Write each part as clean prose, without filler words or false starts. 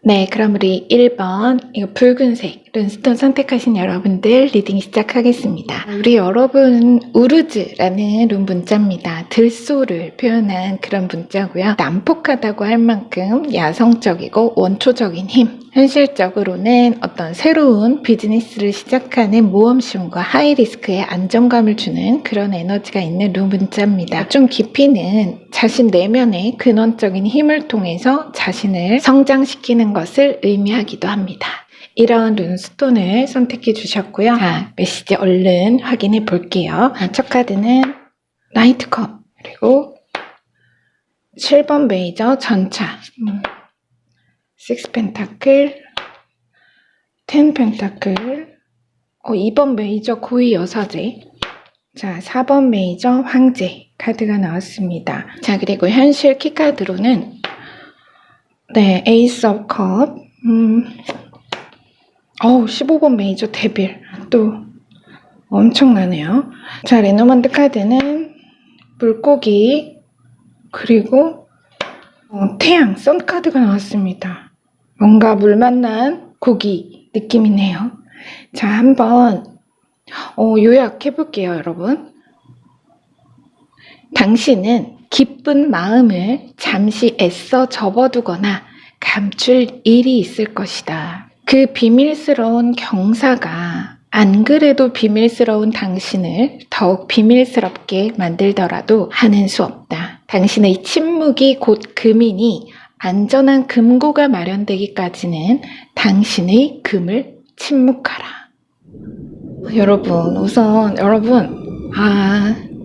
네, 그럼 우리 1번 이거 붉은색 룬스톤 선택하신 여러분들 리딩 시작하겠습니다. 우리 여러분 우르즈라는 룬 문자입니다. 들소를 표현한 그런 문자고요. 난폭하다고 할 만큼 야성적이고 원초적인 힘, 현실적으로는 어떤 새로운 비즈니스를 시작하는 모험심과 하이리스크의 안정감을 주는 그런 에너지가 있는 룬 문자입니다. 좀 깊이는 자신 내면의 근원적인 힘을 통해서 자신을 성장시키는 것을 의미하기도 합니다. 이런 룬스톤을 선택해 주셨고요. 자, 메시지 얼른 확인해 볼게요. 첫 카드는 나이트컵, 그리고 7번 메이저 전차, 6 펜타클, 10 펜타클, 2번 메이저 고위 여사제, 자, 4번 메이저 황제 카드가 나왔습니다. 자, 그리고 현실 키카드로는 네, 에이스 오브 컵, 15번 메이저 데빌 또 엄청나네요. 자, 레노먼드 카드는 물고기, 그리고 태양, 선 카드가 나왔습니다. 뭔가 물 만난 고기 느낌이네요. 자, 한번 요약해볼게요, 여러분. 당신은 기쁜 마음을 잠시 애써 접어두거나 감출 일이 있을 것이다. 그 비밀스러운 경사가 안 그래도 비밀스러운 당신을 더욱 비밀스럽게 만들더라도 하는 수 없다. 당신의 침묵이 곧 금이니 안전한 금고가 마련되기까지는 당신의 금을 침묵하라.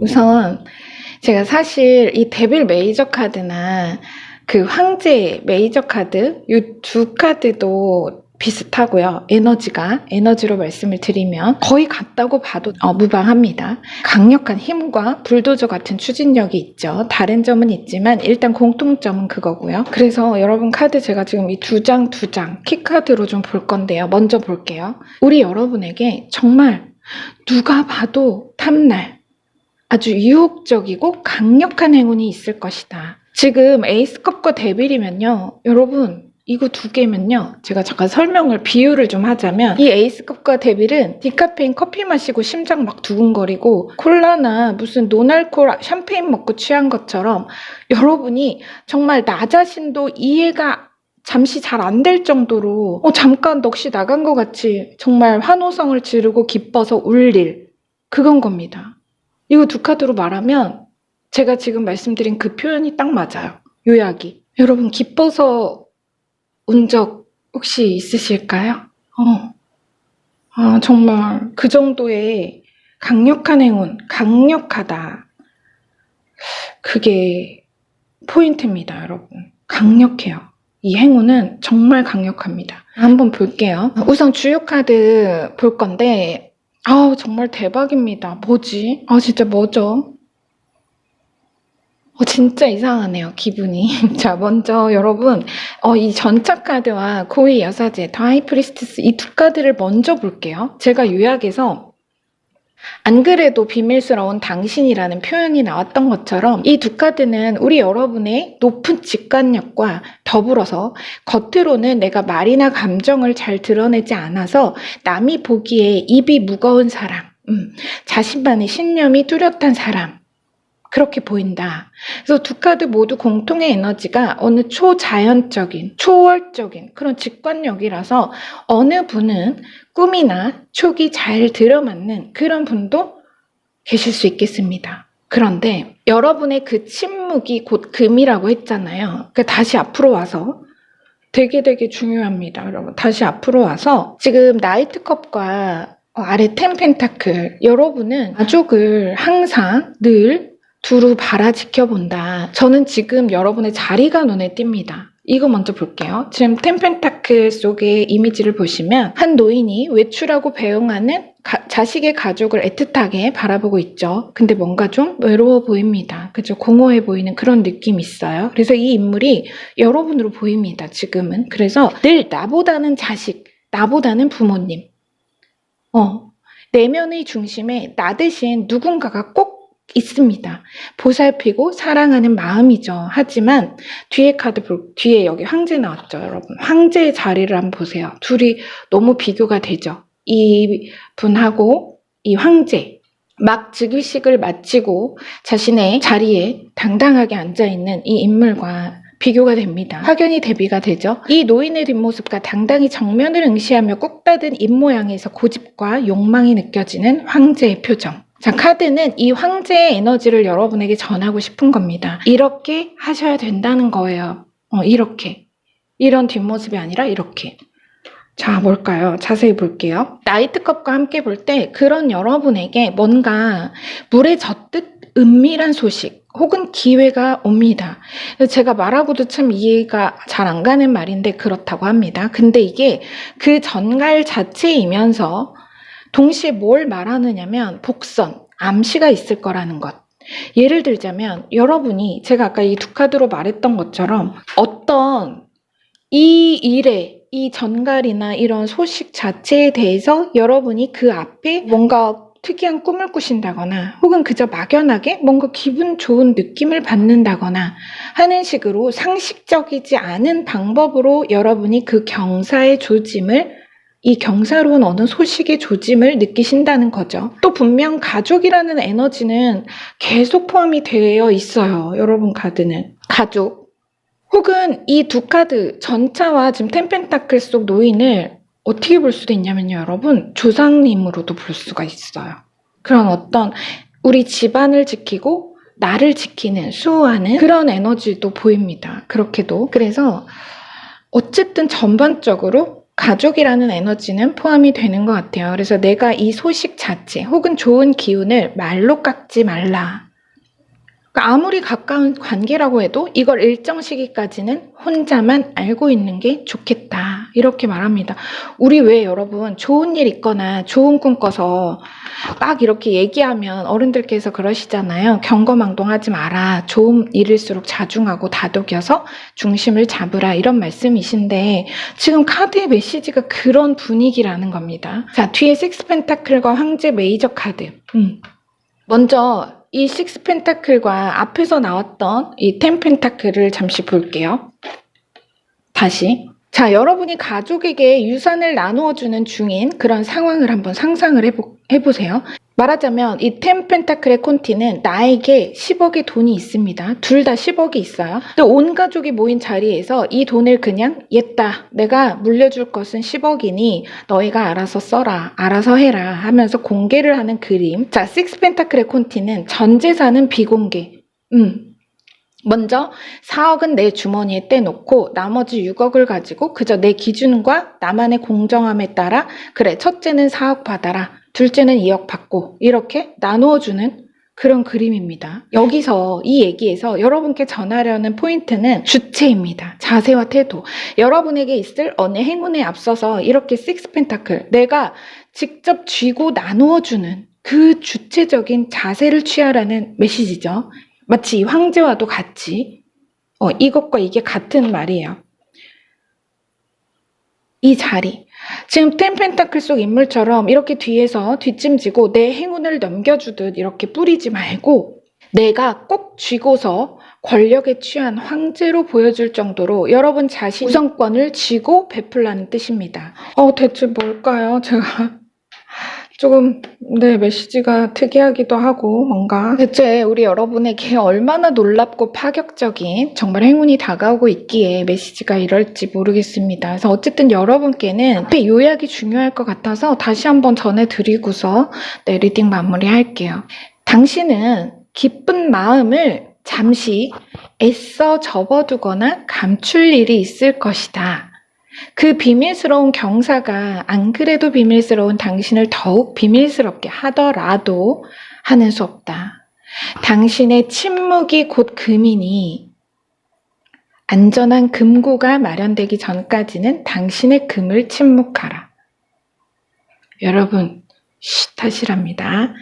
우선 제가 사실 이 데빌 메이저 카드나 그 황제 메이저 카드 이 두 카드도 비슷하고요. 에너지로 말씀을 드리면 거의 같다고 봐도 무방합니다. 강력한 힘과 불도저 같은 추진력이 있죠. 다른 점은 있지만 일단 공통점은 그거고요. 그래서 여러분 카드 제가 지금 이 두 장 키카드로 좀 볼 건데요. 먼저 볼게요. 우리 여러분에게 정말 누가 봐도 탐날 아주 유혹적이고 강력한 행운이 있을 것이다. 지금 에이스컵과 데빌이면요. 여러분 이거 두 개면요. 제가 잠깐 비유를 좀 하자면 이 에이스컵과 데빌은 디카페인 커피 마시고 심장 막 두근거리고 콜라나 무슨 노날콜 샴페인 먹고 취한 것처럼 여러분이 정말 나 자신도 이해가 잠시 잘 안 될 정도로 잠깐 넋이 나간 것 같이 정말 환호성을 지르고 기뻐서 울릴 그건 겁니다. 이거 두 카드로 말하면 제가 지금 말씀드린 그 표현이 딱 맞아요. 요약이. 여러분 기뻐서 운 적 혹시 있으실까요? 정말 그 정도의 강력한 행운, 강력하다. 그게 포인트입니다, 여러분. 강력해요. 이 행운은 정말 강력합니다. 한번 볼게요. 우선 주요 카드 볼 건데 정말 대박입니다. 뭐지? 진짜 뭐죠? 진짜 이상하네요, 기분이. 자, 먼저 여러분 이 전차 카드와 고위 여사제, 더 하이프리스티스 이 두 카드를 먼저 볼게요. 제가 요약해서 안 그래도 비밀스러운 당신이라는 표현이 나왔던 것처럼 이 두 카드는 우리 여러분의 높은 직관력과 더불어서 겉으로는 내가 말이나 감정을 잘 드러내지 않아서 남이 보기에 입이 무거운 사람, 자신만의 신념이 뚜렷한 사람, 그렇게 보인다. 그래서 두 카드 모두 공통의 에너지가 어느 초자연적인, 초월적인 그런 직관력이라서 어느 분은 꿈이나 촉이 잘 들어맞는 그런 분도 계실 수 있겠습니다. 그런데 여러분의 그 침묵이 곧 금이라고 했잖아요. 그러니까 다시 앞으로 와서 되게 중요합니다. 여러분 다시 앞으로 와서 지금 나이트컵과 아래 10 펜타클 여러분은 가족을 항상 늘 두루 바라 지켜본다. 저는 지금 여러분의 자리가 눈에 띕니다. 이거 먼저 볼게요. 지금 10 펜타클 속의 이미지를 보시면 한 노인이 외출하고 배웅하는 자식의 가족을 애틋하게 바라보고 있죠. 근데 뭔가 좀 외로워 보입니다. 그죠? 공허해 보이는 그런 느낌이 있어요. 그래서 이 인물이 여러분으로 보입니다. 지금은. 그래서 늘 나보다는 자식, 나보다는 부모님. 내면의 중심에 나 대신 누군가가 꼭 있습니다. 보살피고 사랑하는 마음이죠. 하지만 뒤에 뒤에 여기 황제 나왔죠, 여러분. 황제의 자리를 한번 보세요. 둘이 너무 비교가 되죠. 이 분하고 이 황제. 막 즉위식을 마치고 자신의 자리에 당당하게 앉아있는 이 인물과 비교가 됩니다. 확연히 대비가 되죠. 이 노인의 뒷모습과 당당히 정면을 응시하며 꾹 닫은 입모양에서 고집과 욕망이 느껴지는 황제의 표정. 자, 카드는 이 황제의 에너지를 여러분에게 전하고 싶은 겁니다. 이렇게 하셔야 된다는 거예요. 이렇게. 이런 뒷모습이 아니라 이렇게. 자, 뭘까요? 자세히 볼게요. 나이트컵과 함께 볼 때 그런 여러분에게 뭔가 물에 젖듯 은밀한 소식 혹은 기회가 옵니다. 제가 말하고도 참 이해가 잘 안 가는 말인데 그렇다고 합니다. 근데 이게 그 전갈 자체이면서 동시에 뭘 말하느냐면 복선, 암시가 있을 거라는 것. 예를 들자면 여러분이 제가 아까 이 두 카드로 말했던 것처럼 어떤 이 일에 이 전갈이나 이런 소식 자체에 대해서 여러분이 그 앞에 뭔가 특이한 꿈을 꾸신다거나 혹은 그저 막연하게 뭔가 기분 좋은 느낌을 받는다거나 하는 식으로 상식적이지 않은 방법으로 여러분이 그 경사의 조짐을 이 경사로운 어느 소식의 조짐을 느끼신다는 거죠. 또 분명 가족이라는 에너지는 계속 포함이 되어 있어요. 여러분 카드는. 가족. 혹은 이 두 카드 전차와 지금 텐펜타클 속 노인을 어떻게 볼 수도 있냐면요, 여러분. 조상님으로도 볼 수가 있어요. 그런 어떤 우리 집안을 지키고 나를 지키는, 수호하는 그런 에너지도 보입니다. 그렇게도. 그래서 어쨌든 전반적으로 가족이라는 에너지는 포함이 되는 것 같아요. 그래서 내가 이 소식 자체 혹은 좋은 기운을 말로 깎지 말라. 아무리 가까운 관계라고 해도 이걸 일정 시기까지는 혼자만 알고 있는 게 좋겠다. 이렇게 말합니다. 우리 왜 여러분 좋은 일 있거나 좋은 꿈 꿔서 막 이렇게 얘기하면 어른들께서 그러시잖아요. 경거망동하지 마라. 좋은 일일수록 자중하고 다독여서 중심을 잡으라. 이런 말씀이신데 지금 카드의 메시지가 그런 분위기라는 겁니다. 자, 뒤에 식스 펜타클과 황제 메이저 카드. 먼저 이 식스 펜타클과 앞에서 나왔던 이 텐 펜타클을 잠시 볼게요. 다시. 자, 여러분이 가족에게 유산을 나누어주는 중인 그런 상황을 한번 상상을 해보세요. 말하자면 이 텐 펜타클의 콘티는 나에게 10억의 돈이 있습니다. 둘 다 10억이 있어요. 근데 온 가족이 모인 자리에서 이 돈을 그냥 얘다. 내가 물려줄 것은 10억이니 너희가 알아서 써라. 알아서 해라. 하면서 공개를 하는 그림. 자, 식스 펜타클의 콘티는 전 재산은 비공개. 먼저 4억은 내 주머니에 떼놓고 나머지 6억을 가지고 그저 내 기준과 나만의 공정함에 따라 그래, 첫째는 4억 받아라. 둘째는 2억 받고 이렇게 나누어주는 그런 그림입니다. 여기서 이 얘기에서 여러분께 전하려는 포인트는 주체입니다. 자세와 태도. 여러분에게 있을 어느 행운에 앞서서 이렇게 식스 펜타클, 내가 직접 쥐고 나누어주는 그 주체적인 자세를 취하라는 메시지죠. 마치 이 황제와도 같이 이것과 이게 같은 말이에요. 이 자리. 지금 텐 펜타클 속 인물처럼 이렇게 뒤에서 뒷짐지고 내 행운을 넘겨주듯 이렇게 뿌리지 말고 내가 꼭 쥐고서 권력에 취한 황제로 보여줄 정도로 여러분 자신 우선권을 쥐고 베풀라는 뜻입니다. 대체 뭘까요? 제가 조금 메시지가 특이하기도 하고 뭔가 대체 우리 여러분에게 얼마나 놀랍고 파격적인 정말 행운이 다가오고 있기에 메시지가 이럴지 모르겠습니다. 그래서 어쨌든 여러분께는 앞에 요약이 중요할 것 같아서 다시 한번 전해드리고서 리딩 마무리할게요. 당신은 기쁜 마음을 잠시 애써 접어두거나 감출 일이 있을 것이다. 그 비밀스러운 경사가 안 그래도 비밀스러운 당신을 더욱 비밀스럽게 하더라도 하는 수 없다. 당신의 침묵이 곧 금이니 안전한 금고가 마련되기 전까지는 당신의 금을 침묵하라. 여러분, 하시랍니다.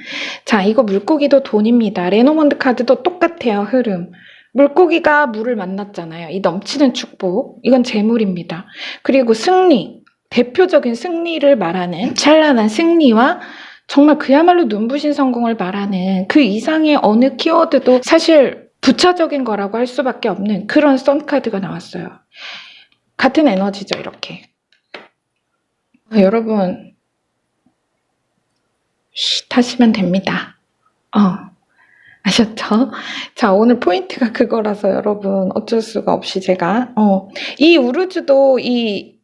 자, 이거 물고기도 돈입니다. 레노먼드 카드도 똑같아요. 흐름. 물고기가 물을 만났잖아요. 이 넘치는 축복. 이건 재물입니다. 그리고 승리. 대표적인 승리를 말하는 찬란한 승리와 정말 그야말로 눈부신 성공을 말하는 그 이상의 어느 키워드도 사실 부차적인 거라고 할 수밖에 없는 그런 선카드가 나왔어요. 같은 에너지죠, 이렇게. 여러분, 하시면 됩니다. 아셨죠? 자, 오늘 포인트가 그거라서 여러분 어쩔 수가 없이 제가 이 우르주도 이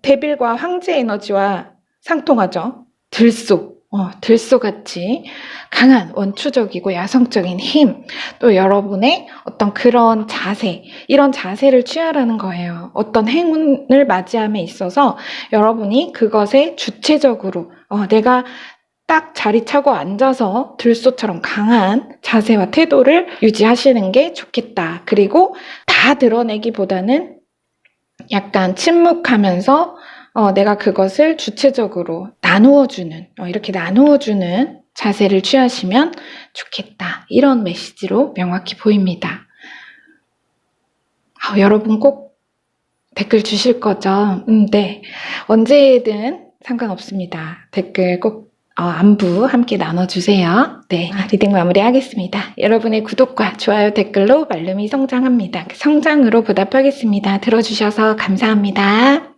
데빌과 황제 에너지와 상통하죠. 들소같이 강한 원초적이고 야성적인 힘, 또 여러분의 어떤 그런 자세, 이런 자세를 취하라는 거예요. 어떤 행운을 맞이함에 있어서 여러분이 그것에 주체적으로 내가 딱 자리 차고 앉아서 들소처럼 강한 자세와 태도를 유지하시는 게 좋겠다. 그리고 다 드러내기보다는 약간 침묵하면서 내가 그것을 주체적으로 나누어주는, 이렇게 나누어주는 자세를 취하시면 좋겠다. 이런 메시지로 명확히 보입니다. 여러분 꼭 댓글 주실 거죠? 네. 언제든 상관없습니다. 댓글 꼭 안부 함께 나눠주세요. 네, 리딩 마무리하겠습니다. 여러분의 구독과 좋아요, 댓글로 말름이 성장합니다. 성장으로 보답하겠습니다. 들어주셔서 감사합니다.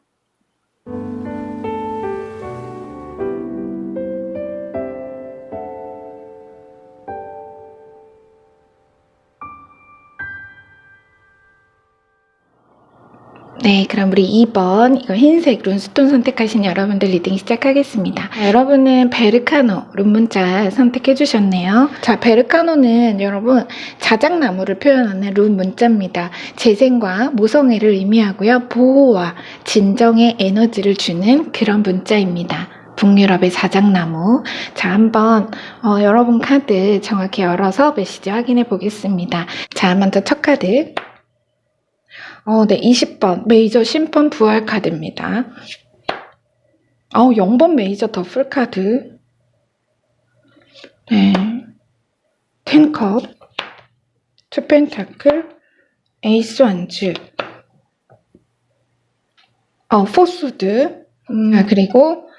네, 그럼 우리 2번 이거 흰색 룬스톤 선택하신 여러분들 리딩 시작하겠습니다. 여러분은 베르카노 룬 문자 선택해 주셨네요. 자, 베르카노는 여러분 자작나무를 표현하는 룬 문자입니다. 재생과 모성애를 의미하고요. 보호와 진정의 에너지를 주는 그런 문자입니다. 북유럽의 자작나무. 자, 한번 여러분 카드 정확히 열어서 메시지 확인해 보겠습니다. 자, 먼저 첫 카드. 네, 20번 메이저 심판 부활 카드입니다. 0번 메이저 더플 카드. 네, 10컵, 2펜타클, 에이스 완즈, 포수드. 그리고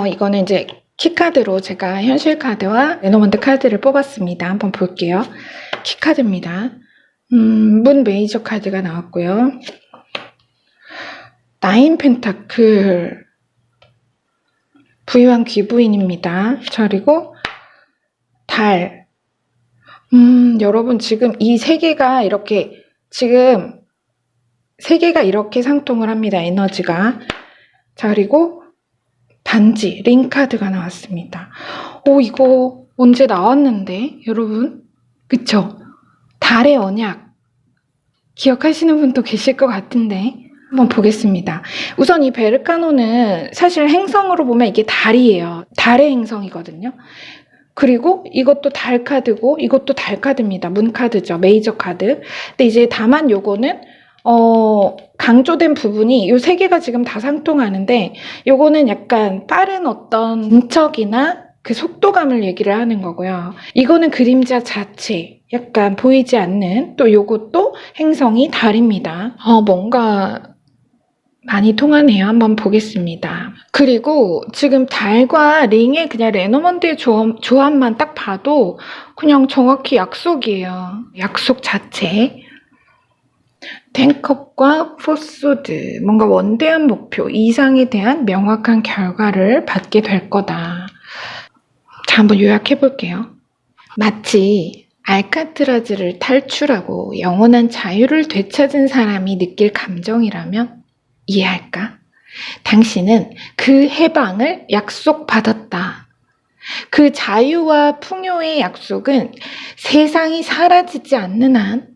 이거는 이제 키카드로 제가 현실 카드와 레노먼트 카드를 뽑았습니다. 한번 볼게요. 키카드입니다. 문 메이저 카드가 나왔고요. 9 펜타클, 부유한 귀부인입니다. 그리고 달. 여러분 지금 이 세 개가 이렇게 상통을 합니다. 에너지가. 자, 그리고 반지, 링 카드가 나왔습니다. 이거 언제 나왔는데 여러분? 그쵸? 달의 언약 기억하시는 분도 계실 것 같은데 한번 보겠습니다. 우선 이 베르카노는 사실 행성으로 보면 이게 달이에요. 달의 행성이거든요. 그리고 이것도 달 카드고 이것도 달 카드입니다. 문 카드죠. 메이저 카드. 근데 이제 다만 요거는 강조된 부분이 요 세 개가 지금 다 상통하는데 요거는 약간 빠른 어떤 인척이나 그 속도감을 얘기를 하는 거고요. 이거는 그림자 자체, 약간 보이지 않는, 또 요것도 행성이 달입니다. 뭔가 많이 통하네요. 한번 보겠습니다. 그리고 지금 달과 링의 그냥 레노먼드의 조합만 딱 봐도 그냥 정확히 약속이에요. 약속 자체. 10컵과 포소드, 뭔가 원대한 목표, 이상에 대한 명확한 결과를 받게 될 거다. 자, 한번 요약해 볼게요. 마치 알카트라즈를 탈출하고 영원한 자유를 되찾은 사람이 느낄 감정이라면 이해할까? 당신은 그 해방을 약속받았다. 그 자유와 풍요의 약속은 세상이 사라지지 않는 한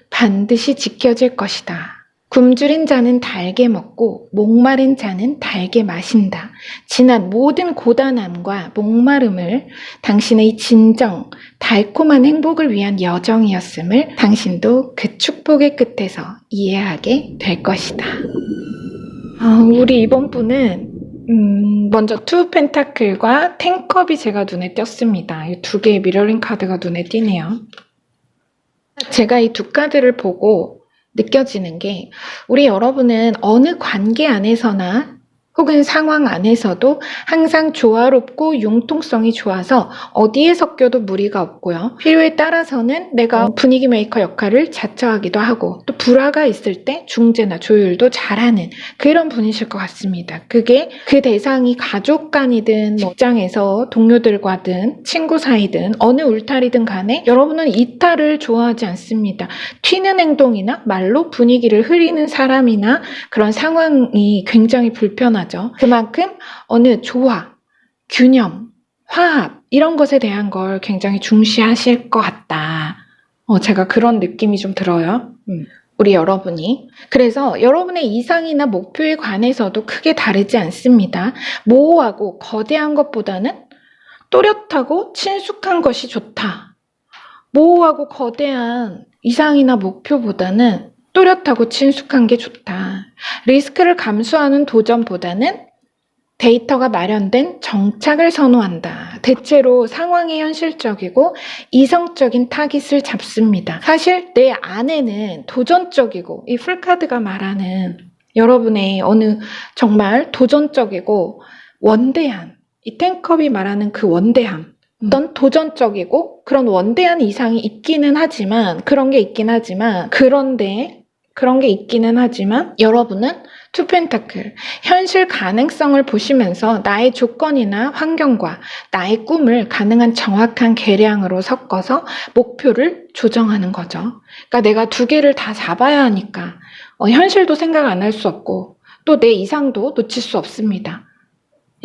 반드시 지켜질 것이다. 굶주린 자는 달게 먹고 목마른 자는 달게 마신다. 지난 모든 고단함과 목마름을 당신의 진정, 달콤한 행복을 위한 여정이었음을 당신도 그 축복의 끝에서 이해하게 될 것이다. 우리 이번 분은 먼저 2 펜타클과 10컵이 제가 눈에 띄었습니다. 이 두 개의 미러링 카드가 눈에 띄네요. 제가 이 두 카드를 보고 느껴지는 게 우리 여러분은 어느 관계 안에서나 혹은 상황 안에서도 항상 조화롭고 융통성이 좋아서 어디에 섞여도 무리가 없고요. 필요에 따라서는 내가 분위기 메이커 역할을 자처하기도 하고 또 불화가 있을 때 중재나 조율도 잘하는 그런 분이실 것 같습니다. 그게 그 대상이 가족 간이든 직장에서 동료들과든 친구 사이든 어느 울타리든 간에 여러분은 이탈을 좋아하지 않습니다. 튀는 행동이나 말로 분위기를 흐리는 사람이나 그런 상황이 굉장히 불편하죠. 그만큼 어느 조화, 균형, 화합 이런 것에 대한 걸 굉장히 중시하실 것 같다. 제가 그런 느낌이 좀 들어요. 우리 여러분이. 그래서 여러분의 이상이나 목표에 관해서도 크게 다르지 않습니다. 모호하고 거대한 것보다는 또렷하고 친숙한 것이 좋다. 모호하고 거대한 이상이나 목표보다는 또렷하고 친숙한 게 좋다. 리스크를 감수하는 도전보다는 데이터가 마련된 정착을 선호한다. 대체로 상황이 현실적이고 이성적인 타깃을 잡습니다. 사실 내 안에는 도전적이고 이 풀카드가 말하는 여러분의 어느 정말 도전적이고 원대한 이 텐컵이 말하는 그 원대함 어떤 도전적이고 그런 원대한 이상이 있기는 하지만 그런 게 있기는 하지만 여러분은 투 펜타클, 현실 가능성을 보시면서 나의 조건이나 환경과 나의 꿈을 가능한 정확한 계량으로 섞어서 목표를 조정하는 거죠. 그러니까 내가 두 개를 다 잡아야 하니까 현실도 생각 안 할 수 없고 또 내 이상도 놓칠 수 없습니다.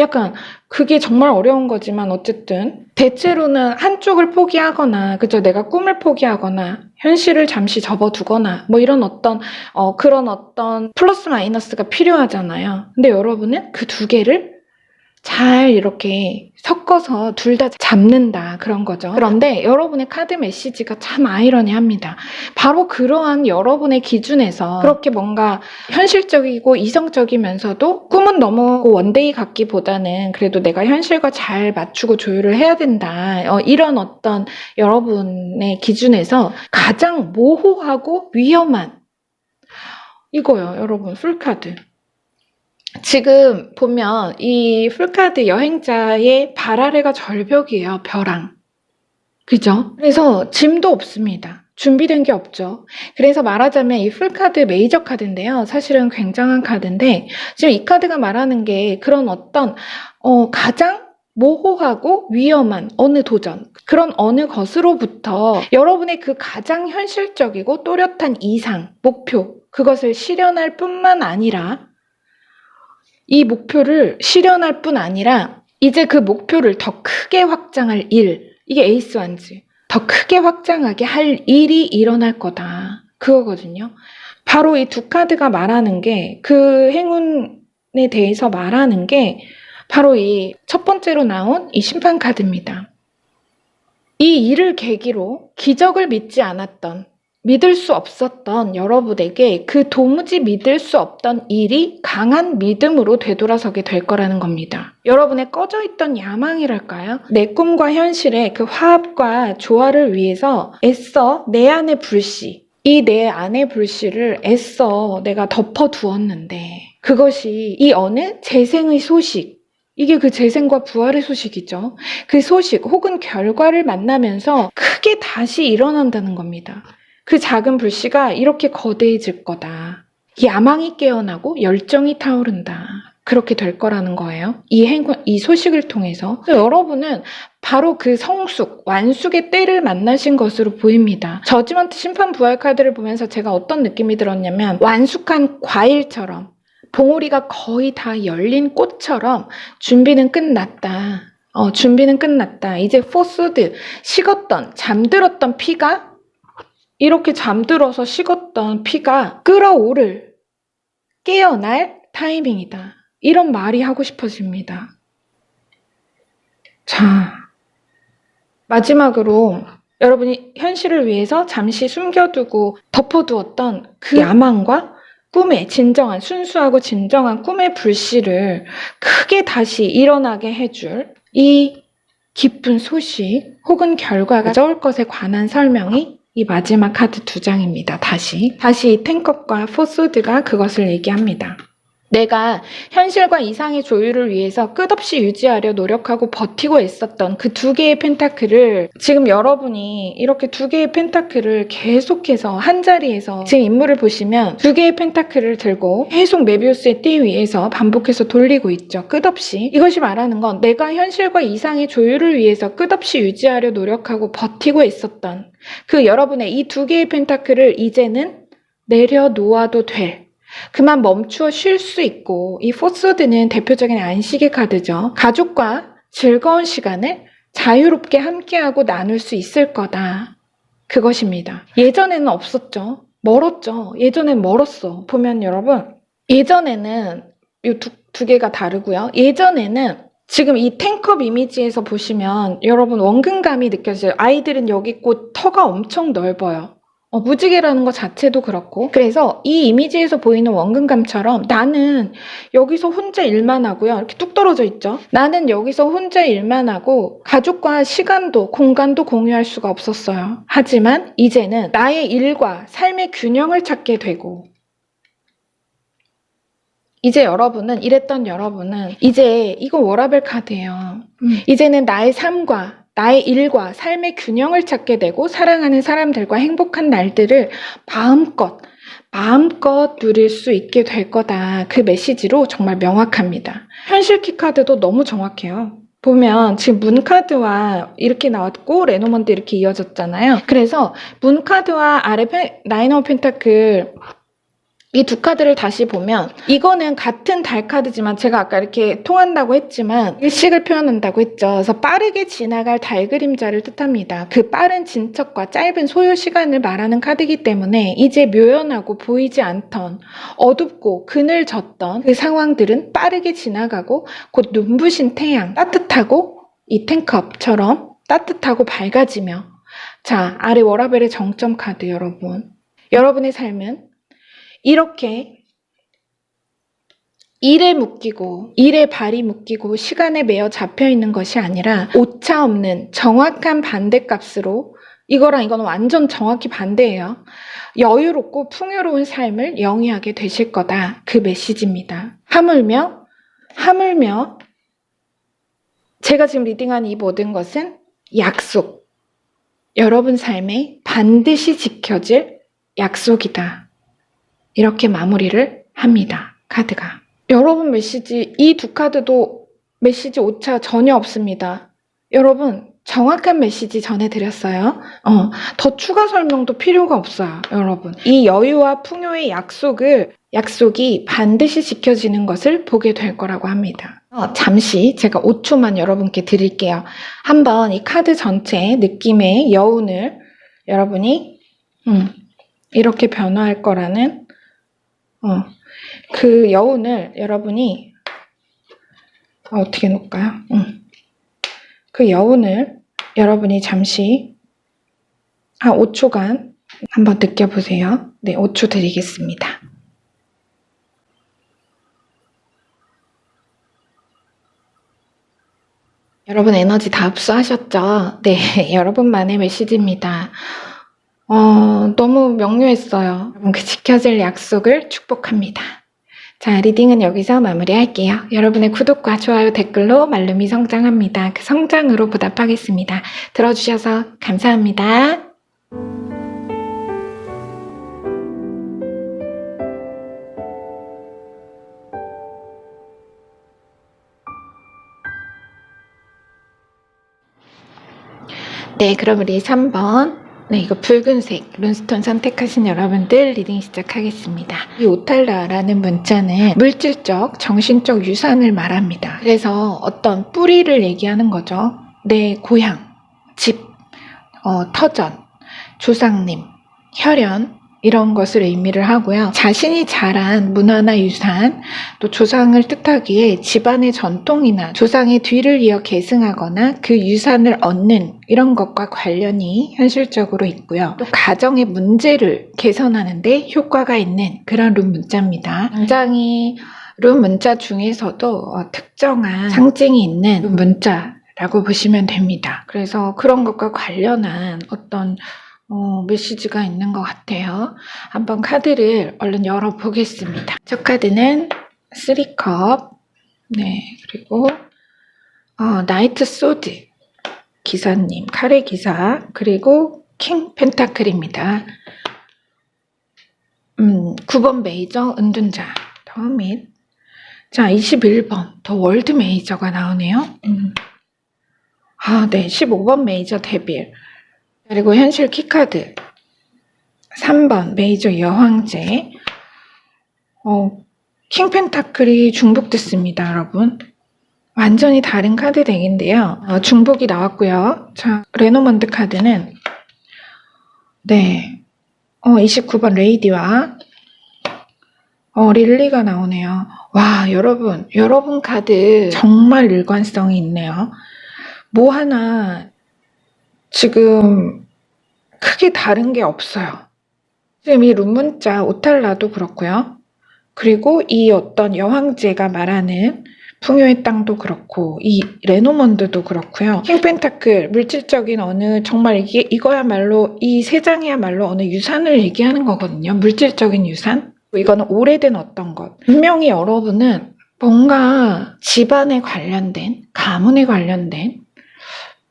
약간 그게 정말 어려운 거지만 어쨌든 대체로는 한쪽을 포기하거나 그죠? 내가 꿈을 포기하거나 현실을 잠시 접어두거나 뭐 이런 그런 어떤 플러스 마이너스가 필요하잖아요. 근데 여러분은 그 두 개를 잘 이렇게 섞어서 둘 다 잡는다 그런 거죠. 그런데 여러분의 카드 메시지가 참 아이러니합니다. 바로 그러한 여러분의 기준에서 그렇게 뭔가 현실적이고 이성적이면서도 꿈은 너무 원데이 같기보다는 그래도 내가 현실과 잘 맞추고 조율을 해야 된다. 이런 어떤 여러분의 기준에서 가장 모호하고 위험한 이거요, 여러분 풀카드. 지금 보면 이 풀카드 여행자의 발 아래가 절벽이에요. 벼랑. 그죠? 그래서 짐도 없습니다. 준비된 게 없죠. 그래서 말하자면 이 풀카드 메이저 카드인데요. 사실은 굉장한 카드인데 지금 이 카드가 말하는 게 그런 어떤 가장 모호하고 위험한 어느 도전, 그런 어느 것으로부터 여러분의 그 가장 현실적이고 또렷한 이상, 목표, 그것을 실현할 뿐만 아니라 이 목표를 실현할 뿐 아니라 이제 그 목표를 더 크게 확장할 일, 이게 에이스 완즈, 더 크게 확장하게 할 일이 일어날 거다. 그거거든요. 바로 이 두 카드가 말하는 게 그 행운에 대해서 말하는 게 바로 이 첫 번째로 나온 이 심판 카드입니다. 이 일을 계기로 기적을 믿을 수 없었던 여러분에게 그 도무지 믿을 수 없던 일이 강한 믿음으로 되돌아서게 될 거라는 겁니다. 여러분의 꺼져있던 야망이랄까요? 내 꿈과 현실의 그 화합과 조화를 위해서 애써 내 안의 불씨, 이 내 안의 불씨를 애써 내가 덮어두었는데 그것이 이 어느 재생의 소식, 이게 그 재생과 부활의 소식이죠. 그 소식 혹은 결과를 만나면서 크게 다시 일어난다는 겁니다. 그 작은 불씨가 이렇게 거대해질 거다. 야망이 깨어나고 열정이 타오른다. 그렇게 될 거라는 거예요. 이 소식을 통해서. 여러분은 바로 그 성숙, 완숙의 때를 만나신 것으로 보입니다. 저지먼트 심판 부활 카드를 보면서 제가 어떤 느낌이 들었냐면 완숙한 과일처럼 봉우리가 거의 다 열린 꽃처럼 준비는 끝났다. 준비는 끝났다. 이제 포스드, 잠들었던 피가 이렇게 잠들어서 식었던 피가 깨어날 타이밍이다. 이런 말이 하고 싶어집니다. 자, 마지막으로 여러분이 현실을 위해서 잠시 숨겨두고 덮어두었던 그 야망과 꿈의 순수하고 진정한 꿈의 불씨를 크게 다시 일어나게 해줄 이 기쁜 소식 혹은 결과가 가져올 것에 관한 설명이 이 마지막 카드 2장입니다. 다시 이 텐컵과 포소드가 그것을 얘기합니다. 내가 현실과 이상의 조율을 위해서 끝없이 유지하려 노력하고 버티고 있었던 그 두 개의 펜타클을 지금 여러분이 이렇게 두 개의 펜타클을 계속해서 한 자리에서 지금 인물을 보시면 두 개의 펜타클을 들고 계속 메비우스의 띠 위에서 반복해서 돌리고 있죠. 끝없이. 이것이 말하는 건 내가 현실과 이상의 조율을 위해서 끝없이 유지하려 노력하고 버티고 있었던 그 여러분의 이 두 개의 펜타클을 이제는 내려놓아도 될, 그만 멈추어 쉴 수 있고, 이 포스워드는 대표적인 안식의 카드죠. 가족과 즐거운 시간을 자유롭게 함께하고 나눌 수 있을 거다. 그것입니다. 예전에는 없었죠. 멀었죠. 예전엔 멀었어. 보면 여러분, 예전에는 이 두 개가 다르고요. 예전에는 지금 이 탱컵 이미지에서 보시면 여러분 원근감이 느껴져요. 아이들은 여기 있고 터가 엄청 넓어요. 무지개라는 것 자체도 그렇고, 그래서 이 이미지에서 보이는 원근감처럼 나는 여기서 혼자 일만 하고요. 이렇게 뚝 떨어져 있죠. 나는 여기서 혼자 일만 하고 가족과 시간도 공간도 공유할 수가 없었어요. 하지만 이제는 나의 일과 삶의 균형을 찾게 되고, 이제 여러분은, 이랬던 여러분은 이제 이거 워라벨 카드예요. 이제는 나의 삶과 나의 일과 삶의 균형을 찾게 되고 사랑하는 사람들과 행복한 날들을 마음껏 누릴 수 있게 될 거다. 그 메시지로 정말 명확합니다. 현실키 카드도 너무 정확해요. 보면 지금 문 카드와 이렇게 나왔고 레노먼드 이렇게 이어졌잖아요. 그래서 문 카드와 아래 나인 오브 펜타클 이 두 카드를 다시 보면 이거는 같은 달 카드지만 제가 아까 이렇게 통한다고 했지만 일식을 표현한다고 했죠. 그래서 빠르게 지나갈 달 그림자를 뜻합니다. 그 빠른 진척과 짧은 소요 시간을 말하는 카드이기 때문에 이제 묘연하고 보이지 않던 어둡고 그늘졌던 그 상황들은 빠르게 지나가고 곧 눈부신 태양, 따뜻하고 이 탱컵처럼 따뜻하고 밝아지며, 자, 아래 워라벨의 정점 카드 여러분. 여러분의 삶은 이렇게 일에 묶이고 일에 발이 묶이고 시간에 매여 잡혀있는 것이 아니라 오차 없는 정확한 반대값으로, 이거랑 이건 완전 정확히 반대예요. 여유롭고 풍요로운 삶을 영위하게 되실 거다. 그 메시지입니다. 하물며 제가 지금 리딩한 이 모든 것은 약속, 여러분 삶에 반드시 지켜질 약속이다. 이렇게 마무리를 합니다. 카드가. 여러분 메시지, 이 두 카드도 메시지 오차 전혀 없습니다. 여러분 정확한 메시지 전해드렸어요. 더 추가 설명도 필요가 없어요. 여러분 이 여유와 풍요의 약속이 반드시 지켜지는 것을 보게 될 거라고 합니다. 잠시 제가 5초만 여러분께 드릴게요. 한번 이 카드 전체의 느낌의 여운을 여러분이 이렇게 변화할 거라는 그 여운을 여러분이 어떻게 놓을까요? 그 여운을 여러분이 잠시 5초간 한번 느껴보세요. 네, 5초 드리겠습니다. 여러분 에너지 다 흡수하셨죠? 네, 여러분만의 메시지입니다. 너무 명료했어요. 여러분 그 지켜질 약속을 축복합니다. 자, 리딩은 여기서 마무리할게요. 여러분의 구독과 좋아요, 댓글로 말룸이 성장합니다. 그 성장으로 보답하겠습니다. 들어주셔서 감사합니다. 네, 그럼 우리 3번. 네, 이거 붉은색 룬스톤 선택하신 여러분들 리딩 시작하겠습니다. 이 오탈라라는 문자는 물질적, 정신적 유산을 말합니다. 그래서 어떤 뿌리를 얘기하는 거죠. 내 고향, 집, 터전, 조상님, 혈연, 이런 것을 의미를 하고요. 자신이 자란 문화나 유산, 또 조상을 뜻하기에 집안의 전통이나 조상의 뒤를 이어 계승하거나 그 유산을 얻는 이런 것과 관련이 현실적으로 있고요. 또 가정의 문제를 개선하는 데 효과가 있는 그런 룸 문자입니다. 굉장히 룸 문자 중에서도 특정한 상징이 있는 룸 문자라고 보시면 됩니다. 그래서 그런 것과 관련한 어떤 메시지가 있는 것 같아요. 한번 카드를 얼른 열어보겠습니다. 첫 카드는 쓰리컵, 네, 그리고 나이트 소드 기사님, 카레 기사, 그리고 킹 펜타클입니다. 9번 메이저 은둔자, 더 밋. 자, 21번 더 월드 메이저가 나오네요. 네, 15번 메이저 데빌, 그리고 현실 키카드 3번 메이저 여황제. 킹 펜타클이 중복됐습니다, 여러분. 완전히 다른 카드 덱인데요. 중복이 나왔고요. 자, 레노먼드 카드는 네, 29번 레이디와 릴리가 나오네요. 와, 여러분 카드 정말 일관성이 있네요. 뭐 하나 지금 크게 다른 게 없어요. 지금 이 룬문자 오탈라도 그렇고요. 그리고 이 어떤 여황제가 말하는 풍요의 땅도 그렇고, 이 레노먼드도 그렇고요. 킹 펜타클, 물질적인 정말 이거야말로, 이 세 장이야말로 어느 유산을 얘기하는 거거든요. 물질적인 유산. 이거는 오래된 어떤 것. 분명히 여러분은 뭔가 집안에 관련된, 가문에 관련된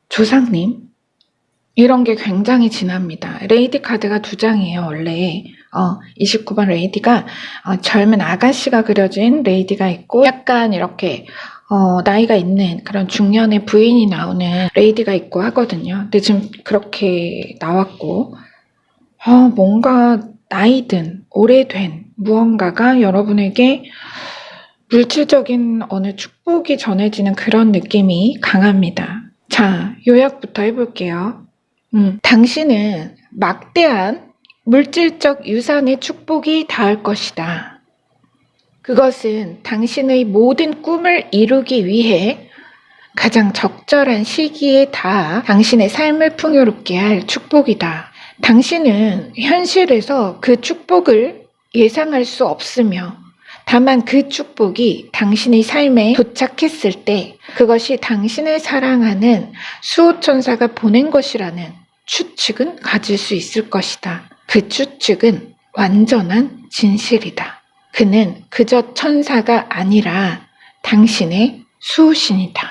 조상님, 이런 게 굉장히 진합니다. 레이디 카드가 2장이에요, 원래. 29번 레이디가 젊은 아가씨가 그려진 레이디가 있고, 약간 이렇게 나이가 있는 그런 중년의 부인이 나오는 레이디가 있고 하거든요. 근데 지금 그렇게 나왔고, 뭔가 나이든 오래된 무언가가 여러분에게 물질적인 어느 축복이 전해지는 그런 느낌이 강합니다. 자, 요약부터 해볼게요. 당신은 막대한 물질적 유산의 축복이 닿을 것이다. 그것은 당신의 모든 꿈을 이루기 위해 가장 적절한 시기에 닿아 당신의 삶을 풍요롭게 할 축복이다. 당신은 현실에서 그 축복을 예상할 수 없으며, 다만 그 축복이 당신의 삶에 도착했을 때 그것이 당신을 사랑하는 수호천사가 보낸 것이라는 추측은 가질 수 있을 것이다. 그 추측은 완전한 진실이다. 그는 그저 천사가 아니라 당신의 수호신이다.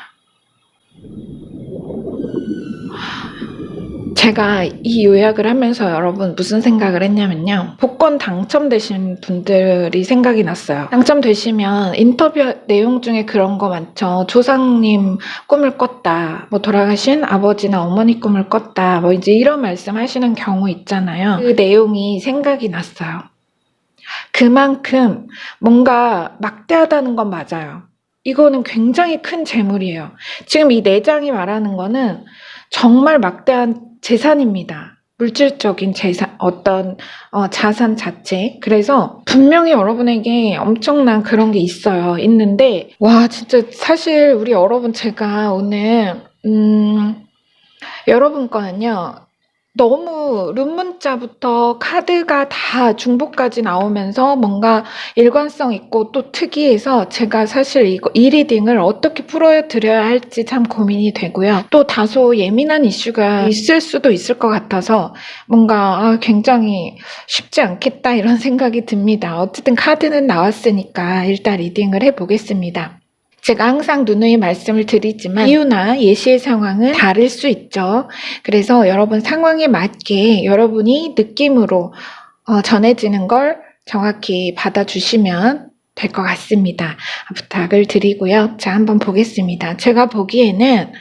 제가 이 요약을 하면서 여러분 무슨 생각을 했냐면요. 복권 당첨되신 분들이 생각이 났어요. 당첨되시면 인터뷰 내용 중에 그런 거 많죠. 조상님 꿈을 꿨다. 뭐 돌아가신 아버지나 어머니 꿈을 꿨다. 뭐 이제 이런 말씀 하시는 경우 있잖아요. 그 내용이 생각이 났어요. 그만큼 뭔가 막대하다는 건 맞아요. 이거는 굉장히 큰 재물이에요. 지금 이 4장이 말하는 거는 정말 막대한 재산입니다. 물질적인 재산, 어떤 자산 자체. 그래서 분명히 여러분에게 엄청난 그런 게 있어요. 있는데 와, 진짜 사실 우리 여러분, 제가 오늘 여러분 거는요, 너무 룬문자부터 카드가 다 중복까지 나오면서 뭔가 일관성 있고 또 특이해서 제가 사실 이 리딩을 어떻게 풀어드려야 할지 참 고민이 되고요. 또 다소 예민한 이슈가 있을 수도 있을 것 같아서 뭔가 굉장히 쉽지 않겠다 이런 생각이 듭니다. 어쨌든 카드는 나왔으니까 일단 리딩을 해보겠습니다. 제가 항상 누누이 말씀을 드리지만 이유나 예시의 상황은 다를 수 있죠. 그래서 여러분 상황에 맞게 여러분이 느낌으로 전해지는 걸 정확히 받아주시면 될 것 같습니다. 부탁을 드리고요. 자, 한번 보겠습니다. 제가 보기에는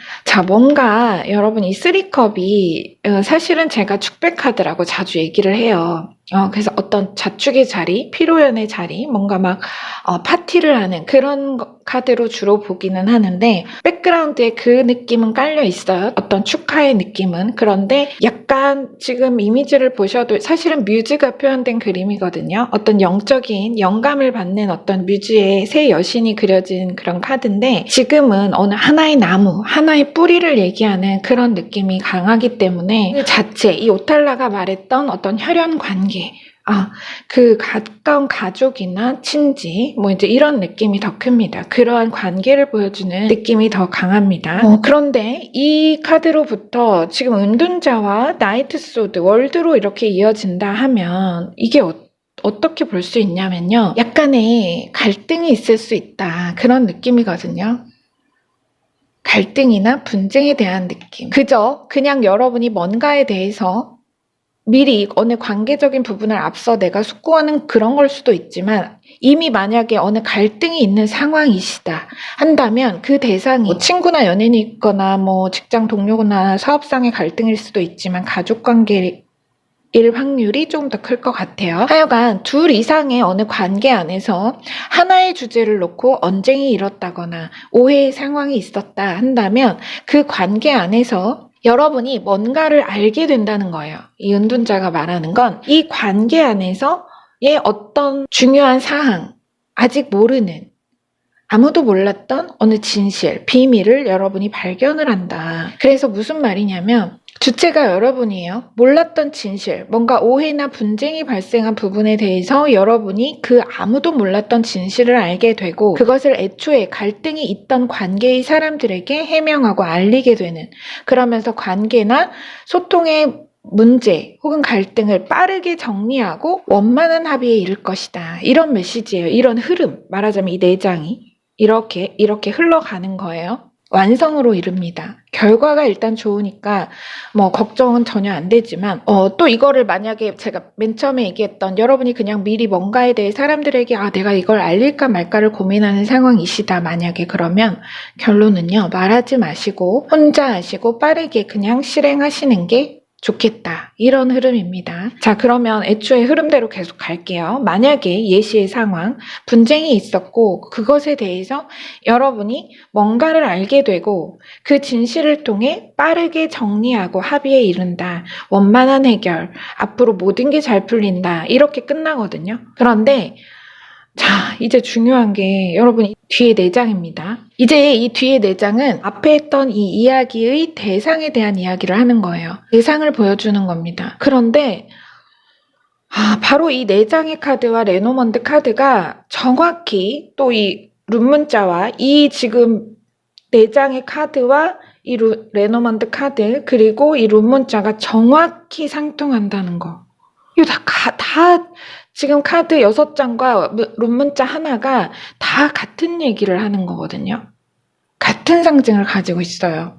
뭔가 여러분 이 3컵이 사실은 제가 축배 카드라고 자주 얘기를 해요. 그래서 어떤 자축의 자리, 피로연의 자리, 뭔가 막 파티를 하는 그런 카드로 주로 보기는 하는데, 백그라운드에 그 느낌은 깔려 있어요. 어떤 축하의 느낌은. 그런데 약간 지금 이미지를 보셔도 사실은 뮤즈가 표현된 그림이거든요. 어떤 영적인 영감을 받는 어떤 뮤즈의 새 여신이 그려진 그런 카드인데, 지금은 어느 하나의 나무, 하나의 뿌리를 얘기하는 그런 느낌이 강하기 때문에 그 자체, 이 오탈라가 말했던 어떤 혈연 관계, 그 가까운 가족이나 친지, 뭐 이제 이런 느낌이 더 큽니다. 그러한 관계를 보여주는 느낌이 더 강합니다. 그런데 이 카드로부터 지금 은둔자와 나이트 소드, 월드로 이렇게 이어진다 하면 이게 어떻게 볼 수 있냐면요. 약간의 갈등이 있을 수 있다. 그런 느낌이거든요. 갈등이나 분쟁에 대한 느낌. 그냥 여러분이 뭔가에 대해서 미리 어느 관계적인 부분을 앞서 내가 숙고하는 그런 걸 수도 있지만 이미 만약에 어느 갈등이 있는 상황이시다 한다면 그 대상이 뭐 친구나 연인이 있거나 뭐 직장 동료나 사업상의 갈등일 수도 있지만 가족 관계일 확률이 조금 더 클 것 같아요. 하여간 둘 이상의 어느 관계 안에서 하나의 주제를 놓고 언쟁이 일었다거나 오해의 상황이 있었다 한다면 그 관계 안에서 여러분이 뭔가를 알게 된다는 거예요. 이 은둔자가 말하는 건 이 관계 안에서의 어떤 중요한 사항, 아직 모르는, 아무도 몰랐던 어느 진실, 비밀을 여러분이 발견을 한다. 그래서 무슨 말이냐면 주체가 여러분이에요. 몰랐던 진실, 뭔가 오해나 분쟁이 발생한 부분에 대해서 여러분이 그 아무도 몰랐던 진실을 알게 되고 그것을 애초에 갈등이 있던 관계의 사람들에게 해명하고 알리게 되는, 그러면서 관계나 소통의 문제 혹은 갈등을 빠르게 정리하고 원만한 합의에 이를 것이다. 이런 메시지예요. 이런 흐름, 말하자면 이 내장이 이렇게 흘러가는 거예요. 완성으로 이릅니다. 결과가 일단 좋으니까 뭐 걱정은 전혀 안 되지만 또 이거를 만약에 제가 맨 처음에 얘기했던 여러분이 그냥 미리 뭔가에 대해 사람들에게 내가 이걸 알릴까 말까를 고민하는 상황이시다 만약에, 그러면 결론은요, 말하지 마시고 혼자 하시고 빠르게 그냥 실행하시는 게 좋겠다. 이런 흐름입니다. 자, 그러면 애초에 흐름대로 계속 갈게요. 만약에 예시의 상황, 분쟁이 있었고 그것에 대해서 여러분이 뭔가를 알게 되고 그 진실을 통해 빠르게 정리하고 합의에 이른다. 원만한 해결, 앞으로 모든 게 잘 풀린다. 이렇게 끝나거든요. 그런데 자, 이제 중요한 게 여러분 뒤에 4장입니다. 이제 이 뒤에 4장은 앞에 했던 이 이야기의 대상에 대한 이야기를 하는 거예요. 대상을 보여주는 겁니다. 그런데 바로 이 4장의 카드와 레노먼드 카드가 정확히 또 이 룬문자와 이 지금 4장의 카드와 이 레노먼드 카드 그리고 이 룬문자가 정확히 상통한다는 거. 이거 다 지금 카드 6장과 룬문자 하나가 다 같은 얘기를 하는 거거든요. 같은 상징을 가지고 있어요.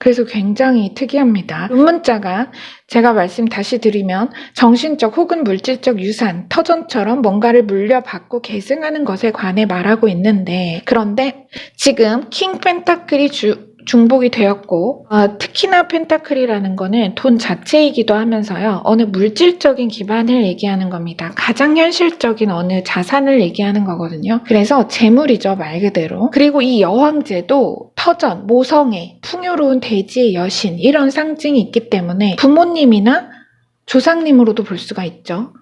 그래서 굉장히 특이합니다. 룬문자가 제가 말씀 다시 드리면 정신적 혹은 물질적 유산, 터전처럼 뭔가를 물려받고 계승하는 것에 관해 말하고 있는데, 그런데 지금 킹 펜타클이 중복이 되었고 특히나 펜타클이라는 거는 돈 자체이기도 하면서요. 어느 물질적인 기반을 얘기하는 겁니다. 가장 현실적인 어느 자산을 얘기하는 거거든요. 그래서 재물이죠, 말 그대로. 그리고 이 여왕제도 터전, 모성애, 풍요로운 대지의 여신 이런 상징이 있기 때문에 부모님이나 조상님으로도 볼 수가 있죠.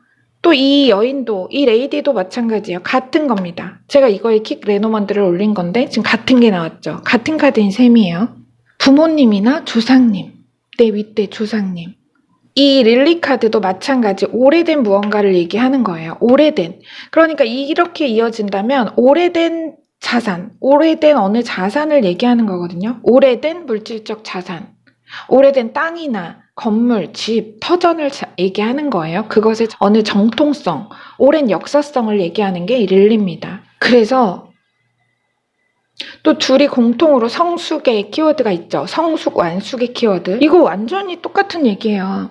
또 이 여인도, 이 레이디도 마찬가지예요. 같은 겁니다. 제가 이거에 킥 레노먼드를 올린 건데 지금 같은 게 나왔죠. 같은 카드인 셈이에요. 부모님이나 조상님, 내 윗대 조상님. 이 릴리 카드도 마찬가지 오래된 무언가를 얘기하는 거예요. 오래된. 그러니까 이렇게 이어진다면 오래된 자산, 오래된 어느 자산을 얘기하는 거거든요. 오래된 물질적 자산, 오래된 땅이나 건물, 집, 터전을 얘기하는 거예요. 그것의 어느 정통성, 오랜 역사성을 얘기하는 게 이 릴리입니다. 그래서 또 둘이 공통으로 성숙의 키워드가 있죠. 성숙, 완숙의 키워드. 이거 완전히 똑같은 얘기예요.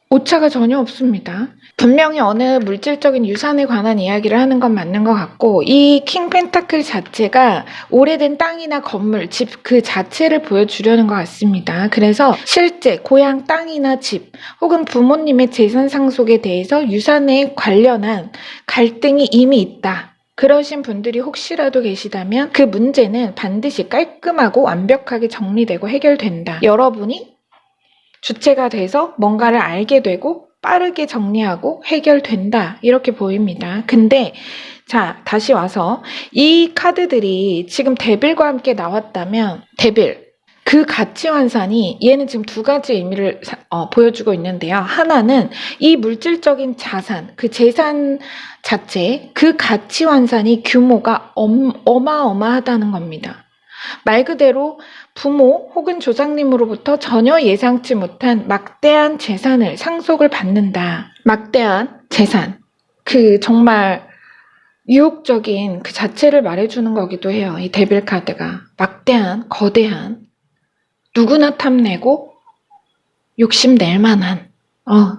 오차가 전혀 없습니다. 분명히 어느 물질적인 유산에 관한 이야기를 하는 건 맞는 것 같고, 이 킹 펜타클 자체가 오래된 땅이나 건물, 집 그 자체를 보여주려는 것 같습니다. 그래서 실제 고향 땅이나 집 혹은 부모님의 재산 상속에 대해서 유산에 관련한 갈등이 이미 있다. 그러신 분들이 혹시라도 계시다면 그 문제는 반드시 깔끔하고 완벽하게 정리되고 해결된다. 여러분이 주체가 돼서 뭔가를 알게 되고 빠르게 정리하고 해결된다. 이렇게 보입니다. 근데 자, 다시 와서 이 카드들이 지금 데빌과 함께 나왔다면 데빌, 그 가치 환산이 얘는 지금 2가지 의미를 보여주고 있는데요. 하나는 이 물질적인 자산, 그 재산 자체, 그 가치 환산이 규모가 어마어마하다는 겁니다. 말 그대로 부모 혹은 조상님으로부터 전혀 예상치 못한 막대한 재산을 상속을 받는다. 막대한 재산. 그 정말 유혹적인 그 자체를 말해주는 거기도 해요. 이 데빌 카드가. 막대한, 거대한, 누구나 탐내고 욕심낼 만한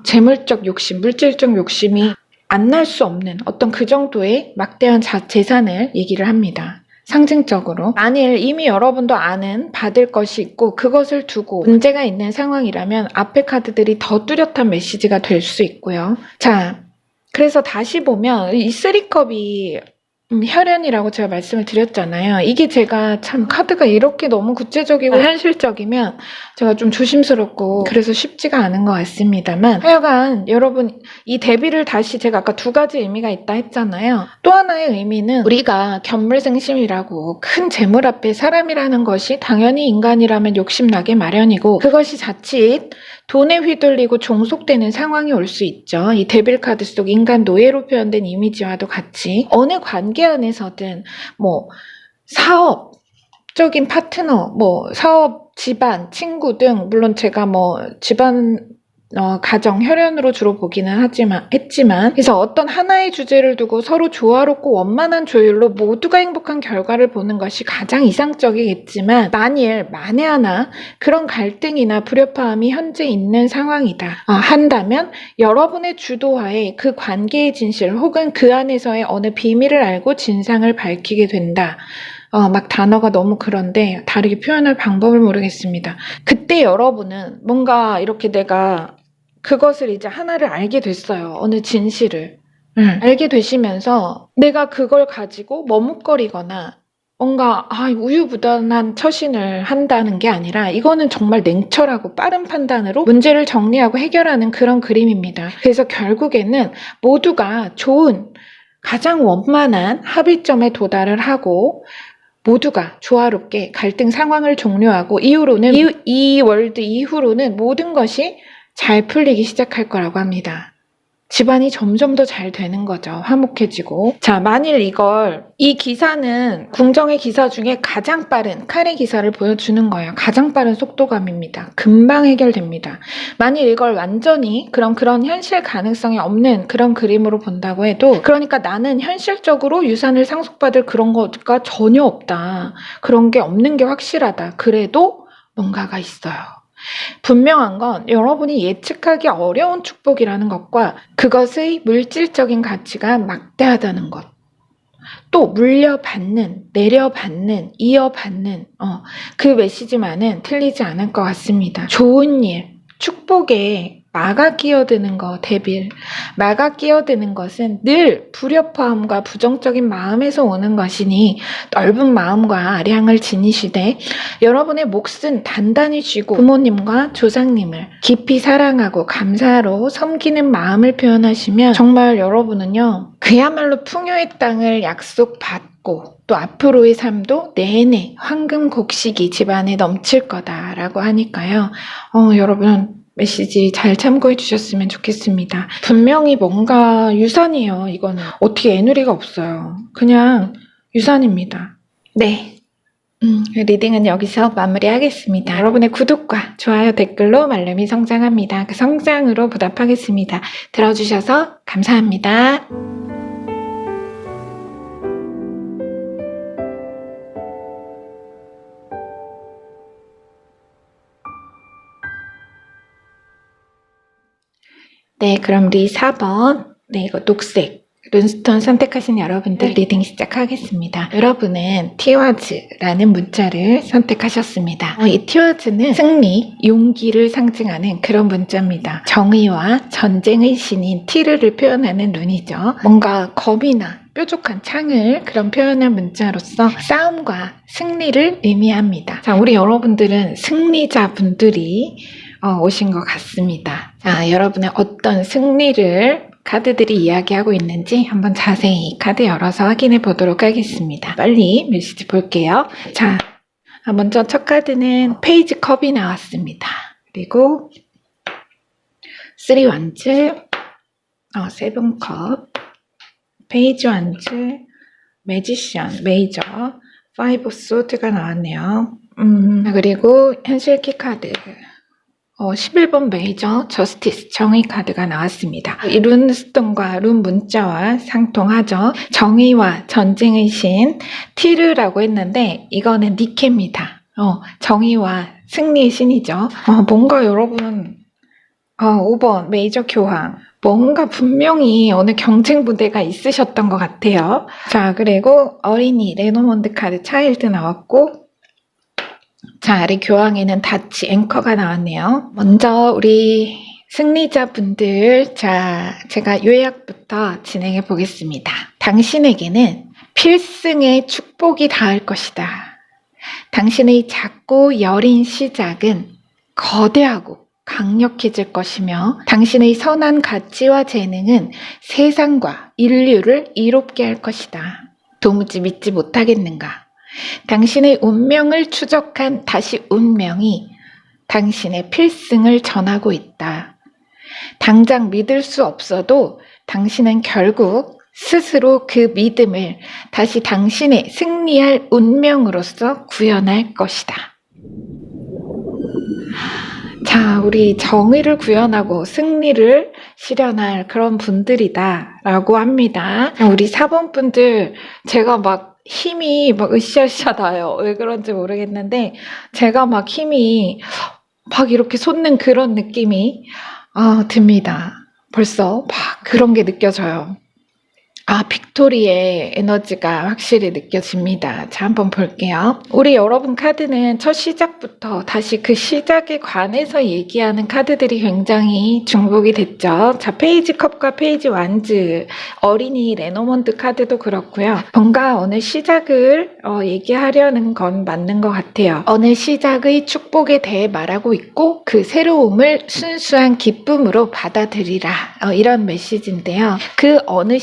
재물적 욕심, 물질적 욕심이 안 날 수 없는 어떤 그 정도의 막대한 재산을 얘기를 합니다. 상징적으로. 만일 이미 여러분도 아는 받을 것이 있고 그것을 두고 문제가 있는 상황이라면 앞에 카드들이 더 뚜렷한 메시지가 될 수 있고요. 자, 그래서 다시 보면 이 3컵이 혈연이라고 제가 말씀을 드렸잖아요. 이게 제가 참 카드가 이렇게 너무 구체적이고 현실적이면 제가 좀 조심스럽고 그래서 쉽지가 않은 것 같습니다만, 하여간 여러분 이 대비를 다시 제가 아까 두 가지 의미가 있다 했잖아요. 또 하나의 의미는 우리가 견물생심이라고 큰 재물 앞에 사람이라는 것이 당연히 인간이라면 욕심나게 마련이고, 그것이 자칫 돈에 휘둘리고 종속되는 상황이 올 수 있죠. 이 데빌 카드 속 인간 노예로 표현된 이미지와도 같이 어느 관계 안에서든 사업적인 파트너, 사업, 집안, 친구 등, 물론 제가 집안 가정, 혈연으로 주로 보기는 했지만, 그래서 어떤 하나의 주제를 두고 서로 조화롭고 원만한 조율로 모두가 행복한 결과를 보는 것이 가장 이상적이겠지만, 만에 하나 그런 갈등이나 불협화음이 현재 있는 상황이다 한다면 여러분의 주도하에 그 관계의 진실 혹은 그 안에서의 어느 비밀을 알고 진상을 밝히게 된다. 막 단어가 너무 그런데 다르게 표현할 방법을 모르겠습니다. 그때 여러분은 뭔가 이렇게 내가 그것을 이제 하나를 알게 됐어요. 어느 진실을. 알게 되시면서 내가 그걸 가지고 머뭇거리거나 뭔가 우유부단한 처신을 한다는 게 아니라 이거는 정말 냉철하고 빠른 판단으로 문제를 정리하고 해결하는 그런 그림입니다. 그래서 결국에는 모두가 좋은 가장 원만한 합의점에 도달을 하고 모두가 조화롭게 갈등 상황을 종료하고 이후로는 이 월드 이후로는 모든 것이 잘 풀리기 시작할 거라고 합니다. 집안이 점점 더 잘 되는 거죠. 화목해지고. 자, 만일 이 기사는 궁정의 기사 중에 가장 빠른 칼의 기사를 보여주는 거예요. 가장 빠른 속도감입니다. 금방 해결됩니다. 만일 이걸 완전히 그런 현실 가능성이 없는 그런 그림으로 본다고 해도, 그러니까 나는 현실적으로 유산을 상속받을 그런 거가 전혀 없다. 그런 게 없는 게 확실하다. 그래도 뭔가가 있어요. 분명한 건 여러분이 예측하기 어려운 축복이라는 것과 그것의 물질적인 가치가 막대하다는 것, 또 물려받는, 내려받는, 이어받는 그 메시지만은 틀리지 않을 것 같습니다. 좋은 일, 축복에 마가 끼어드는 거, 데빌. 마가 끼어드는 것은 늘 불협화음과 부정적인 마음에서 오는 것이니 넓은 마음과 아량을 지니시되 여러분의 몫은 단단히 쥐고 부모님과 조상님을 깊이 사랑하고 감사로 섬기는 마음을 표현하시면 정말 여러분은요, 그야말로 풍요의 땅을 약속받고 또 앞으로의 삶도 내내 황금 곡식이 집안에 넘칠 거다라고 하니까요. 여러분 메시지 잘 참고해 주셨으면 좋겠습니다. 분명히 뭔가 유산이에요. 이거는 어떻게 애누리가 없어요. 그냥 유산입니다. 네, 리딩은 여기서 마무리하겠습니다. 여러분의 구독과 좋아요, 댓글로 말름이 성장합니다. 그 성장으로 보답하겠습니다. 들어주셔서 감사합니다. 네, 그럼 리 4번. 네, 이거 녹색. 룬스톤 선택하신 여러분들 리딩 시작하겠습니다. 여러분은 티와즈라는 문자를 선택하셨습니다. 이 티와즈는 승리, 용기를 상징하는 그런 문자입니다. 정의와 전쟁의 신인 티르를 표현하는 룬이죠. 뭔가 검이나 뾰족한 창을 그런 표현한 문자로서 싸움과 승리를 의미합니다. 자, 우리 여러분들은 승리자분들이 오신 것 같습니다. 자, 여러분의 어떤 승리를 카드들이 이야기하고 있는지 한번 자세히 카드 열어서 확인해 보도록 하겠습니다. 빨리 메시지 볼게요. 자, 먼저 첫 카드는 페이지 컵이 나왔습니다. 그리고 3 완즈, 7 컵, 페이지 완즈, 매지션, 메이저, 5 소드가 나왔네요. 그리고 현실 키카드. 11번 메이저 저스티스 정의 카드가 나왔습니다. 이 룬스톤과 룬 문자와 상통하죠. 정의와 전쟁의 신 티르라고 했는데 이거는 니케입니다. 정의와 승리의 신이죠. 뭔가 여러분 5번 메이저 교황 뭔가 분명히 어느 경쟁 부대가 있으셨던 것 같아요. 자, 그리고 어린이 레노몬드 카드 차일드 나왔고, 자, 아래 교황에는 다치 앵커가 나왔네요. 먼저 우리 승리자분들, 자, 제가 요약부터 진행해 보겠습니다. 당신에게는 필승의 축복이 닿을 것이다. 당신의 작고 여린 시작은 거대하고 강력해질 것이며 당신의 선한 가치와 재능은 세상과 인류를 이롭게 할 것이다. 도무지 믿지 못하겠는가? 당신의 운명을 추적한 다시 운명이 당신의 필승을 전하고 있다. 당장 믿을 수 없어도 당신은 결국 스스로 그 믿음을 다시 당신의 승리할 운명으로서 구현할 것이다. 자, 우리 정의를 구현하고 승리를 실현할 그런 분들이다 라고 합니다. 우리 4번 분들 제가 막 힘이 막 으쌰으쌰 나요. 왜 그런지 모르겠는데 제가 막 힘이 막 이렇게 솟는 그런 느낌이 듭니다. 벌써 막 그런 게 느껴져요. 빅토리의 에너지가 확실히 느껴집니다. 자, 한번 볼게요. 우리 여러분 카드는 첫 시작부터 다시 그 시작에 관해서 얘기하는 카드들이 굉장히 중복이 됐죠. 자, 페이지 컵과 페이지 완즈, 어린이 레노몬드 카드도 그렇고요. 뭔가 어느 시작을 얘기하려는 건 맞는 것 같아요. 어느 시작의 축복에 대해 말하고 있고 그 새로움을 순수한 기쁨으로 받아들이라. 이런 메시지인데요. 그 어느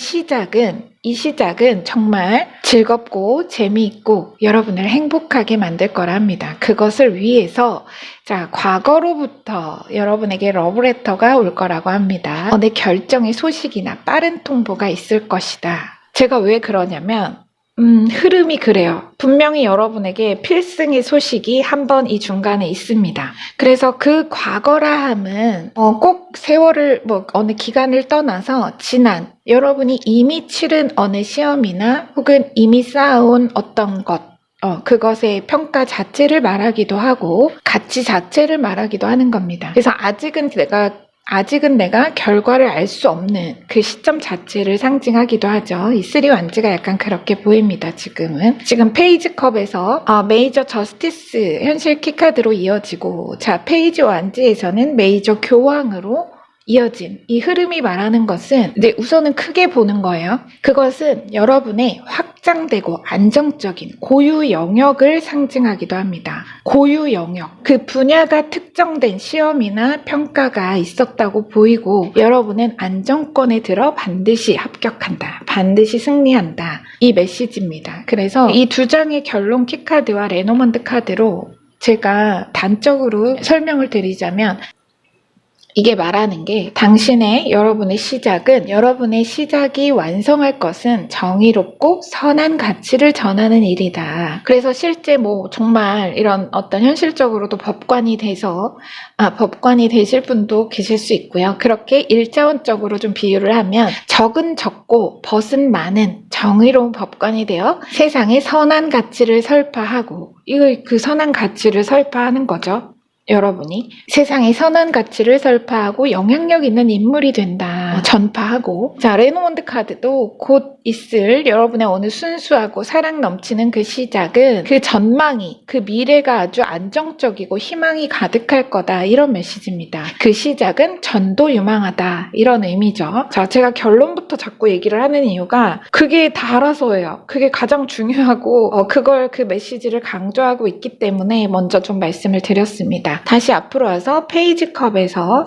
이 시작은 정말 즐겁고 재미있고 여러분을 행복하게 만들 거랍니다. 그것을 위해서 자, 과거로부터 여러분에게 러브레터가 올 거라고 합니다. 어느 결정의 소식이나 빠른 통보가 있을 것이다. 제가 왜 그러냐면 흐름이 그래요. 분명히 여러분에게 필승의 소식이 한 번 이 중간에 있습니다. 그래서 그 과거라 함은 꼭 세월을 어느 기간을 떠나서 지난 여러분이 이미 치른 어느 시험이나 혹은 이미 쌓아온 어떤 것 그것의 평가 자체를 말하기도 하고 가치 자체를 말하기도 하는 겁니다. 그래서 아직은 내가 결과를 알 수 없는 그 시점 자체를 상징하기도 하죠. 이 3완즈가 약간 그렇게 보입니다. 지금 페이지 컵에서 메이저 저스티스 현실 키카드로 이어지고 자, 페이지 완즈에서는 메이저 교황으로 이어진 이 흐름이 말하는 것은 이제 우선은 크게 보는 거예요. 그것은 여러분의 확장되고 안정적인 고유 영역을 상징하기도 합니다. 고유 영역, 그 분야가 특정된 시험이나 평가가 있었다고 보이고 여러분은 안정권에 들어 반드시 합격한다. 반드시 승리한다. 이 메시지입니다. 그래서 이 두 장의 결론 키카드와 레노먼드 카드로 제가 단적으로 설명을 드리자면 이게 말하는 게 여러분의 시작이 완성할 것은 정의롭고 선한 가치를 전하는 일이다. 그래서 실제 정말 이런 어떤 현실적으로도 법관이 되실 분도 계실 수 있고요. 그렇게 일차원적으로 좀 비유를 하면 적은 적고 벗은 많은 정의로운 법관이 되어 세상에 선한 가치를 설파하고 그 선한 가치를 설파하는 거죠. 여러분이 세상에 선한 가치를 설파하고 영향력 있는 인물이 된다. 전파하고 자, 레노몬드 카드도 곧 있을 여러분의 어느 순수하고 사랑 넘치는 그 시작은 그 전망이 그 미래가 아주 안정적이고 희망이 가득할 거다. 이런 메시지입니다. 그 시작은 전도유망하다. 이런 의미죠. 자, 제가 결론부터 자꾸 얘기를 하는 이유가 그게 다라서예요. 그게 가장 중요하고 그 메시지를 강조하고 있기 때문에 먼저 좀 말씀을 드렸습니다. 다시 앞으로 와서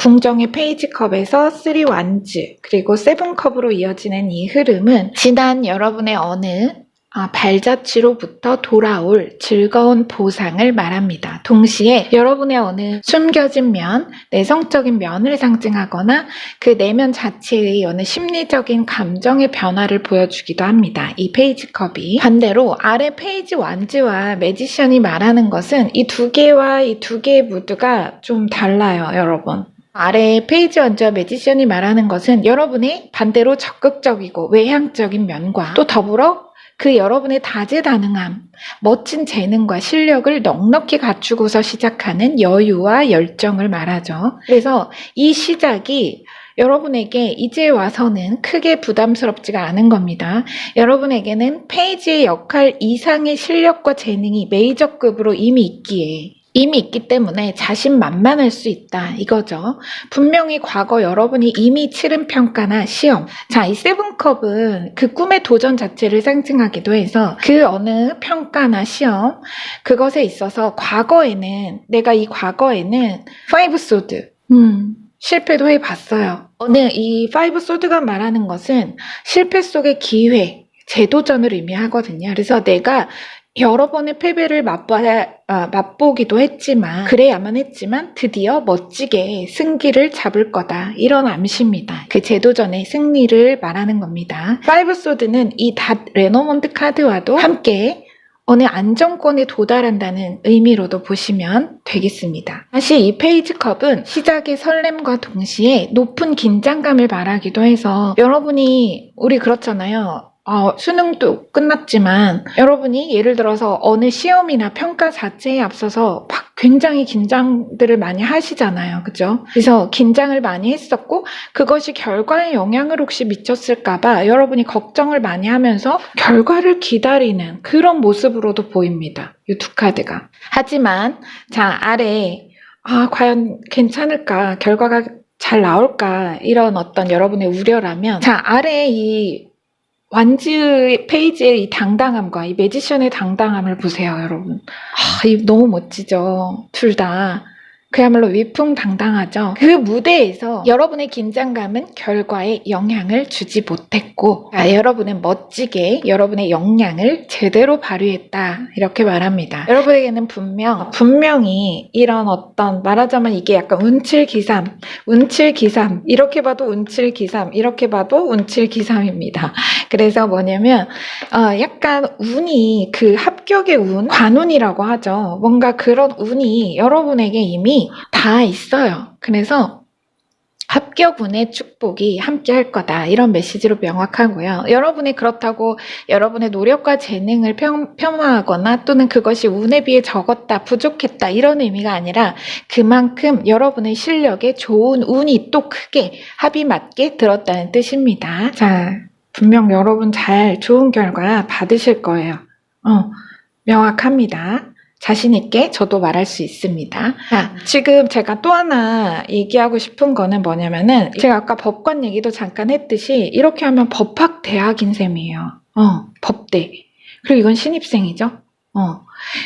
궁정의 페이지컵에서 3완즈 그리고 7컵으로 이어지는 이 흐름은 지난 여러분의 어느 발자취로부터 돌아올 즐거운 보상을 말합니다. 동시에 여러분의 어느 숨겨진 면, 내성적인 면을 상징하거나 그 내면 자체의 어느 심리적인 감정의 변화를 보여주기도 합니다. 이 페이지 컵이. 반대로 아래 페이지 완즈와 매지션이 말하는 것은 이 두 개의 무드가 좀 달라요, 여러분. 아래 페이지 완즈와 매지션이 말하는 것은 여러분의 반대로 적극적이고 외향적인 면과 또 더불어 그 여러분의 다재다능함, 멋진 재능과 실력을 넉넉히 갖추고서 시작하는 여유와 열정을 말하죠. 그래서 이 시작이 여러분에게 이제 와서는 크게 부담스럽지가 않은 겁니다. 여러분에게는 페이지의 역할 이상의 실력과 재능이 메이저급으로 이미 있기 때문에 자신만만할 수 있다 이거죠. 분명히 과거 여러분이 이미 치른 평가나 시험, 자, 이 세븐컵은 그 꿈의 도전 자체를 상징하기도 해서 그 어느 평가나 시험, 그것에 있어서 내가 이 과거에는 파이브 소드 실패도 해봤어요. 이 파이브 소드가 말하는 것은 실패 속의 기회, 재도전을 의미하거든요. 그래서 내가 여러 번의 패배를 맛보기도 했지만, 그래야만 했지만 드디어 멋지게 승기를 잡을 거다. 이런 암시입니다. 그 재도전의 승리를 말하는 겁니다. 파이브 소드는 이 닷 레노먼드 카드와도 함께 어느 안정권에 도달한다는 의미로도 보시면 되겠습니다. 다시 이 페이지 컵은 시작의 설렘과 동시에 높은 긴장감을 말하기도 해서 우리 그렇잖아요. 수능도 끝났지만 여러분이 예를 들어서 어느 시험이나 평가 자체에 앞서서 막 굉장히 긴장들을 많이 하시잖아요. 그죠? 그래서 긴장을 많이 했었고 그것이 결과에 영향을 혹시 미쳤을까봐 여러분이 걱정을 많이 하면서 결과를 기다리는 그런 모습으로도 보입니다. 이 두 카드가. 하지만 자, 아래 과연 괜찮을까? 결과가 잘 나올까? 이런 어떤 여러분의 우려라면 자, 아래 이 완즈 페이지의 이 당당함과 이 매지션의 당당함을 보세요, 여러분. 너무 멋지죠? 둘 다. 그야말로 위풍당당하죠. 그 무대에서 여러분의 긴장감은 결과에 영향을 주지 못했고 여러분은 멋지게 여러분의 역량을 제대로 발휘했다 이렇게 말합니다. 여러분에게는 분명히 이런 어떤 말하자면 이게 약간 운칠기삼 이렇게 봐도 운칠기삼 이렇게 봐도 운칠기삼입니다. 그래서 뭐냐면 약간 운이 그 합격의 운, 관운이라고 하죠. 뭔가 그런 운이 여러분에게 이미 다 있어요. 그래서 합격운의 축복이 함께 할 거다. 이런 메시지로 명확하고요. 여러분이 그렇다고 여러분의 노력과 재능을 폄하하거나 또는 그것이 운에 비해 적었다, 부족했다 이런 의미가 아니라 그만큼 여러분의 실력에 좋은 운이 또 크게 합이 맞게 들었다는 뜻입니다. 자, 분명 여러분 좋은 결과 받으실 거예요. 명확합니다. 자신있게 저도 말할 수 있습니다. 자, 지금 제가 또 하나 얘기하고 싶은 거는 뭐냐면은 제가 아까 법관 얘기도 잠깐 했듯이 이렇게 하면 법학대학인 셈이에요. 법대. 그리고 이건 신입생이죠.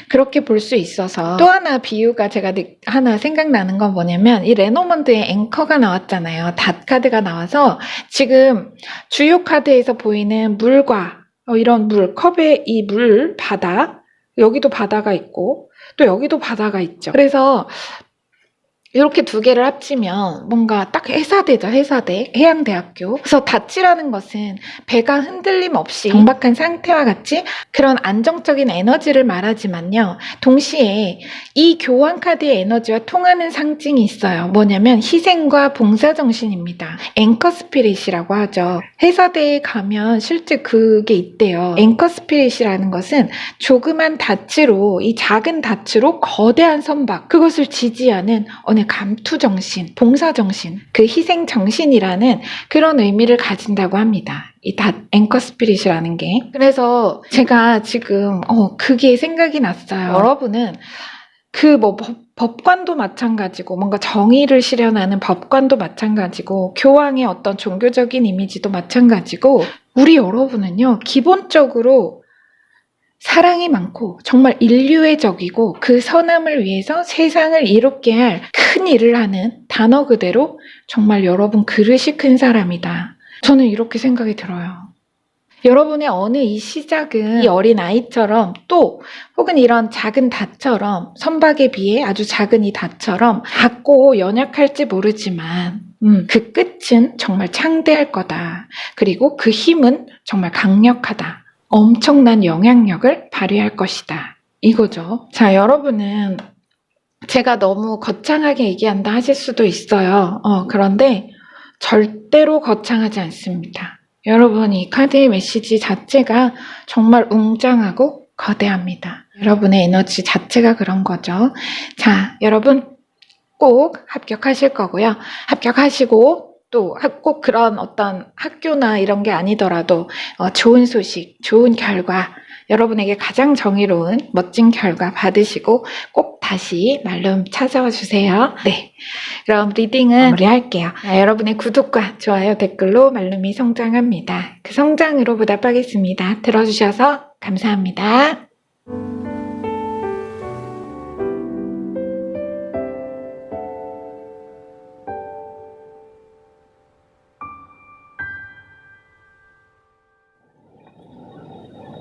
그렇게 볼 수 있어서 또 하나 비유가 제가 하나 생각나는 건 뭐냐면 이 레노먼드의 앵커가 나왔잖아요. 닷 카드가 나와서 지금 주요 카드에서 보이는 물과 이런 컵의 이 물, 바다 여기도 바다가 있고 또 여기도 바다가 있죠. 그래서 이렇게 두 개를 합치면 뭔가 딱 해사대죠. 해양대학교. 그래서 닷이라는 것은 배가 흔들림 없이 정박한 상태와 같이 그런 안정적인 에너지를 말하지만요. 동시에 이 교환 카드의 에너지와 통하는 상징이 있어요. 뭐냐면 희생과 봉사정신입니다. 앵커 스피릿이라고 하죠. 해사대에 가면 실제 그게 있대요. 앵커 스피릿이라는 것은 조그만 닷으로 이 작은 닷으로 거대한 선박 그것을 지지하는 어느 감투정신, 봉사정신, 그 희생정신이라는 그런 의미를 가진다고 합니다. 이 앵커 스피릿이라는 게. 그래서 제가 지금 그게 생각이 났어요. 여러분은 법관도 마찬가지고 뭔가 정의를 실현하는 법관도 마찬가지고 교황의 어떤 종교적인 이미지도 마찬가지고 우리 여러분은요 기본적으로 사랑이 많고 정말 인류애적이고 그 선함을 위해서 세상을 이롭게 할 큰 일을 하는 단어 그대로 정말 여러분 그릇이 큰 사람이다. 저는 이렇게 생각이 들어요. 여러분의 어느 이 시작은 이 어린 아이처럼 또 혹은 이런 작은 닷처럼 선박에 비해 아주 작은 이 닷처럼 작고 연약할지 모르지만 그 끝은 정말 창대할 거다. 그리고 그 힘은 정말 강력하다. 엄청난 영향력을 발휘할 것이다. 이거죠. 자, 여러분은 제가 너무 거창하게 얘기한다 하실 수도 있어요. 그런데 절대로 거창하지 않습니다. 여러분, 이 카드의 메시지 자체가 정말 웅장하고 거대합니다. 여러분의 에너지 자체가 그런 거죠. 자, 여러분 꼭 합격하실 거고요. 합격하시고 또 꼭 그런 어떤 학교나 이런 게 아니더라도 좋은 소식, 좋은 결과, 여러분에게 가장 정의로운 멋진 결과 받으시고 꼭 다시 말룸 찾아와 주세요. 네, 그럼 리딩은 마무리할게요. 여러분의 구독과 좋아요, 댓글로 말룸이 성장합니다. 그 성장으로 보답하겠습니다. 들어주셔서 감사합니다.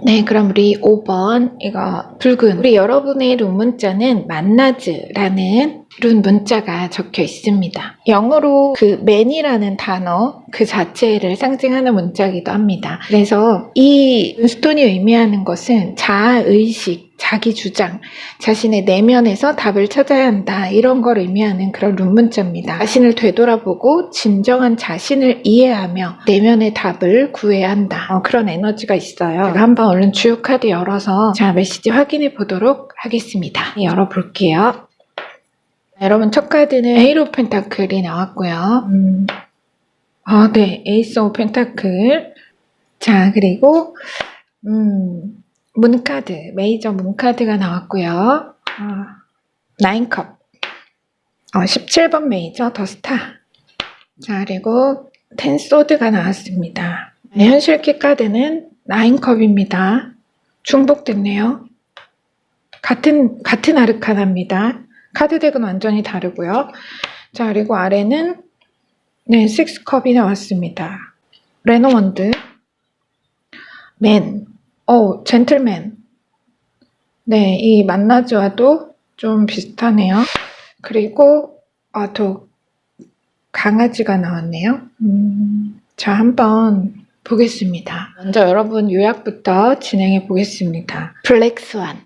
네, 그럼 우리 5번 이거 붉은 우리 여러분의 룬 문자는 만나즈라는 룬 문자가 적혀 있습니다. 영어로 그 man이라는 단어 그 자체를 상징하는 문자이기도 합니다. 그래서 이 스톤이 의미하는 것은 자아의식, 자기 주장, 자신의 내면에서 답을 찾아야 한다, 이런 걸 의미하는 그런 룬 문자입니다. 자신을 되돌아보고 진정한 자신을 이해하며 내면의 답을 구해야 한다, 그런 에너지가 있어요. 제가 한번 얼른 주요 카드 열어서 자, 메시지 확인해 보도록 하겠습니다. 열어볼게요. 여러분, 첫 카드는 에이스 오브 펜타클이 나왔고요. 네, 에이스 오브 펜타클. 자, 그리고 문카드, 메이저 문카드가 나왔고요. 9컵, 17번 메이저 더 스타. 자, 그리고 10 소드가 나왔습니다. 네, 현실키 카드는 9컵입니다. 중복됐네요. 같은 아르카나입니다. 카드 덱은 완전히 다르고요. 자, 그리고 아래는 네, 6컵이 나왔습니다. 레노먼드, 맨, 젠틀맨. 네, 이 만나즈와도 좀 비슷하네요. 그리고 또 강아지가 나왔네요. 자, 한번 보겠습니다. 먼저 여러분 요약부터 진행해 보겠습니다. 블랙스완,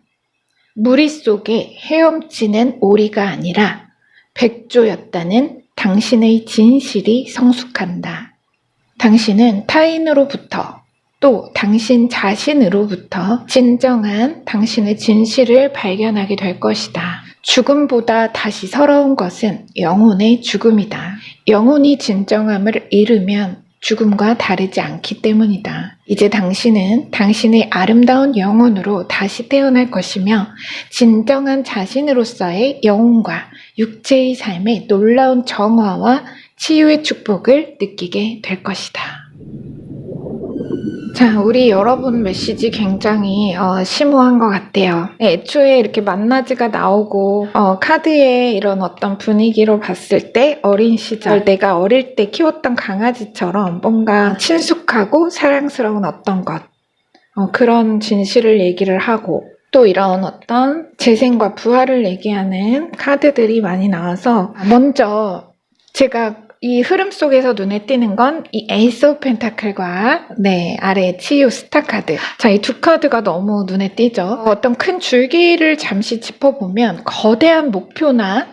무리 속에 헤엄치는 오리가 아니라 백조였다는 당신의 진실이 성숙한다. 당신은 타인으로부터 또 당신 자신으로부터 진정한 당신의 진실을 발견하게 될 것이다. 죽음보다 다시 서러운 것은 영혼의 죽음이다. 영혼이 진정함을 잃으면 죽음과 다르지 않기 때문이다. 이제 당신은 당신의 아름다운 영혼으로 다시 태어날 것이며 진정한 자신으로서의 영혼과 육체의 삶의 놀라운 정화와 치유의 축복을 느끼게 될 것이다. 자, 우리 여러분 메시지 굉장히 심오한 것 같아요. 애초에 이렇게 만나즈가 나오고 카드의 이런 어떤 분위기로 봤을 때 어린 시절, 내가 어릴 때 키웠던 강아지처럼 뭔가 친숙하고 사랑스러운 어떤 것, 그런 진실을 얘기를 하고 또 이런 어떤 재생과 부활을 얘기하는 카드들이 많이 나와서, 먼저 제가 이 흐름 속에서 눈에 띄는 건 이 에이스 오브 펜타클과 아래 치유 스타 카드. 자, 이 두 카드가 너무 눈에 띄죠. 어떤 큰 줄기를 잠시 짚어보면 거대한 목표나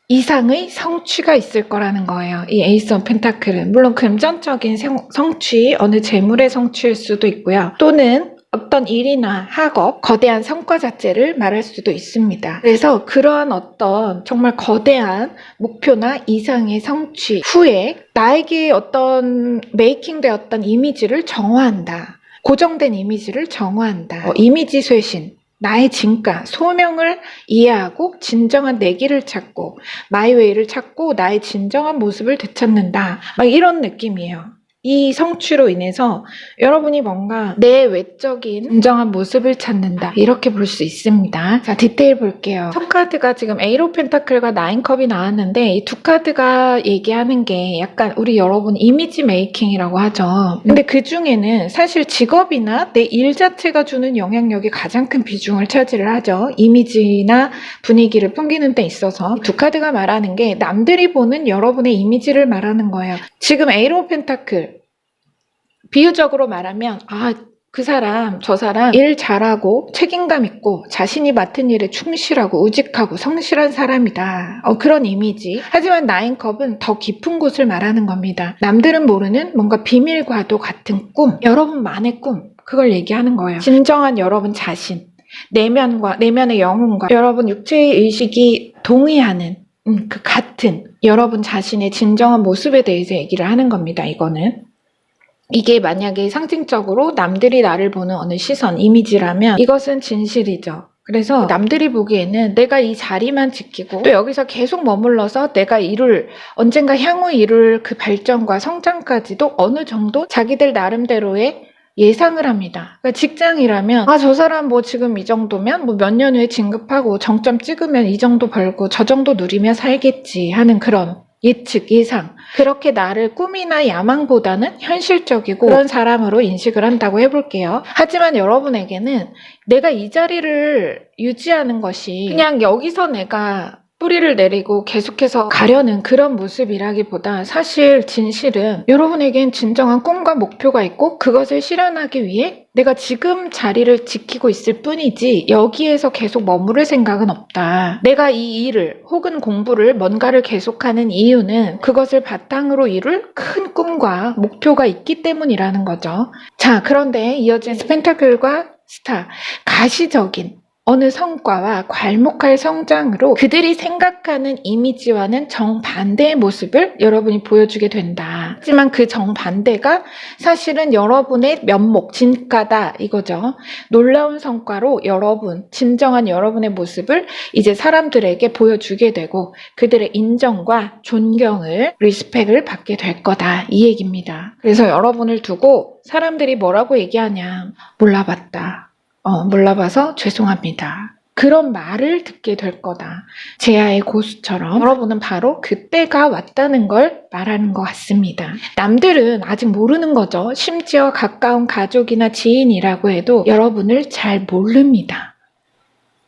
이상의 성취가 있을 거라는 거예요. 이 에이스 오브 펜타클은 물론 금전적인 성취, 어느 재물의 성취일 수도 있고요. 또는 어떤 일이나 학업, 거대한 성과 자체를 말할 수도 있습니다. 그래서 그러한 어떤 정말 거대한 목표나 이상의 성취 후에 나에게 어떤 메이킹되었던 이미지를 정화한다. 고정된 이미지를 정화한다. 이미지 쇄신, 나의 진가, 소명을 이해하고 진정한 내 길을 찾고 마이웨이를 찾고 나의 진정한 모습을 되찾는다. 막 이런 느낌이에요. 이 성취로 인해서 여러분이 뭔가 내 외적인 진정한 모습을 찾는다. 이렇게 볼 수 있습니다. 자, 디테일 볼게요. 첫 카드가 지금 에이로 펜타클과 나인컵이 나왔는데 이 두 카드가 얘기하는 게 약간 우리 여러분 이미지 메이킹이라고 하죠. 근데 그 중에는 사실 직업이나 내 일 자체가 주는 영향력이 가장 큰 비중을 차지를 하죠. 이미지나 분위기를 풍기는 데 있어서 두 카드가 말하는 게 남들이 보는 여러분의 이미지를 말하는 거예요. 지금 에이로 펜타클 비유적으로 말하면 그 사람, 저 사람 일 잘하고 책임감 있고 자신이 맡은 일에 충실하고 우직하고 성실한 사람이다. 그런 이미지. 하지만 나인컵은 더 깊은 곳을 말하는 겁니다. 남들은 모르는 뭔가 비밀과도 같은 꿈, 여러분만의 꿈, 그걸 얘기하는 거예요. 진정한 여러분 자신, 내면의 영혼과 여러분 육체의 의식이 동의하는 그 같은 여러분 자신의 진정한 모습에 대해서 얘기를 하는 겁니다. 이거는. 이게 만약에 상징적으로 남들이 나를 보는 어느 시선, 이미지라면 이것은 진실이죠. 그래서 남들이 보기에는 내가 이 자리만 지키고 또 여기서 계속 머물러서 내가 언젠가 향후 이룰 그 발전과 성장까지도 어느 정도 자기들 나름대로의 예상을 합니다. 그러니까 직장이라면 저 사람 지금 이 정도면 몇 년 후에 진급하고 정점 찍으면 이 정도 벌고 저 정도 누리며 살겠지 하는 그런 예측, 예상. 그렇게 나를 꿈이나 야망보다는 현실적이고 그런 사람으로 인식을 한다고 해볼게요. 하지만 여러분에게는 내가 이 자리를 유지하는 것이 그냥 여기서 내가 뿌리를 내리고 계속해서 가려는 그런 모습이라기보다 사실 진실은 여러분에겐 진정한 꿈과 목표가 있고 그것을 실현하기 위해 내가 지금 자리를 지키고 있을 뿐이지 여기에서 계속 머무를 생각은 없다. 내가 이 일을 혹은 공부를 뭔가를 계속하는 이유는 그것을 바탕으로 이룰 큰 꿈과 목표가 있기 때문이라는 거죠. 자, 그런데 이어진 펜타클과 스타, 가시적인 어느 성과와 괄목할 성장으로 그들이 생각하는 이미지와는 정반대의 모습을 여러분이 보여주게 된다. 하지만 그 정반대가 사실은 여러분의 면목, 진가다 이거죠. 놀라운 성과로 진정한 여러분의 모습을 이제 사람들에게 보여주게 되고 그들의 인정과 존경을, 리스펙을 받게 될 거다. 이 얘기입니다. 그래서 여러분을 두고 사람들이 뭐라고 얘기하냐. 몰라봐서 죄송합니다. 그런 말을 듣게 될 거다. 제아의 고수처럼 여러분은 바로 그때가 왔다는 걸 말하는 것 같습니다. 남들은 아직 모르는 거죠. 심지어 가까운 가족이나 지인이라고 해도 여러분을 잘 모릅니다.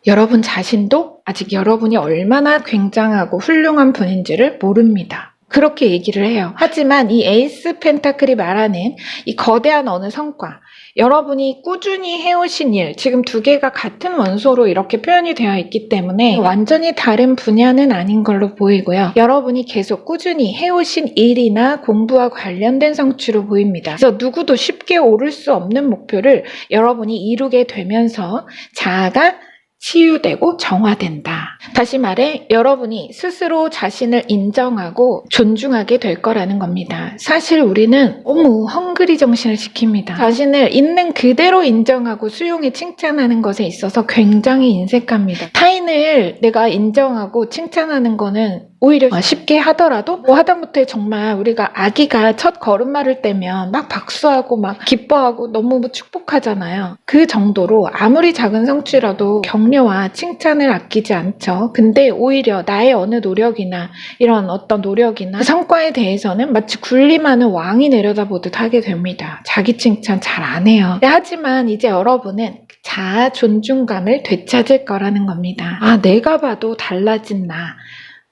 여러분 자신도 아직 여러분이 얼마나 굉장하고 훌륭한 분인지를 모릅니다. 그렇게 얘기를 해요. 하지만 이 에이스 펜타클이 말하는 이 거대한 어느 성과, 여러분이 꾸준히 해오신 일, 지금 두 개가 같은 원소로 이렇게 표현이 되어 있기 때문에 완전히 다른 분야는 아닌 걸로 보이고요. 여러분이 계속 꾸준히 해오신 일이나 공부와 관련된 성취로 보입니다. 그래서 누구도 쉽게 오를 수 없는 목표를 여러분이 이루게 되면서 자아가 치유되고 정화된다. 다시 말해 여러분이 스스로 자신을 인정하고 존중하게 될 거라는 겁니다. 사실 우리는 너무 헝그리 정신을 지킵니다. 자신을 있는 그대로 인정하고 수용해 칭찬하는 것에 있어서 굉장히 인색합니다. 타인을 내가 인정하고 칭찬하는 거는 오히려 쉽게 하더라도 하다못해 정말 우리가 아기가 첫 걸음마를 떼면 막 박수하고 막 기뻐하고 너무 축복하잖아요. 그 정도로 아무리 작은 성취라도 격려와 칭찬을 아끼지 않죠. 근데 오히려 나의 어느 노력이나 이런 어떤 노력이나 그 성과에 대해서는 마치 군림하는 왕이 내려다보듯 하게 됩니다. 자기 칭찬 잘 안 해요. 하지만 이제 여러분은 자아 존중감을 되찾을 거라는 겁니다. 내가 봐도 달라진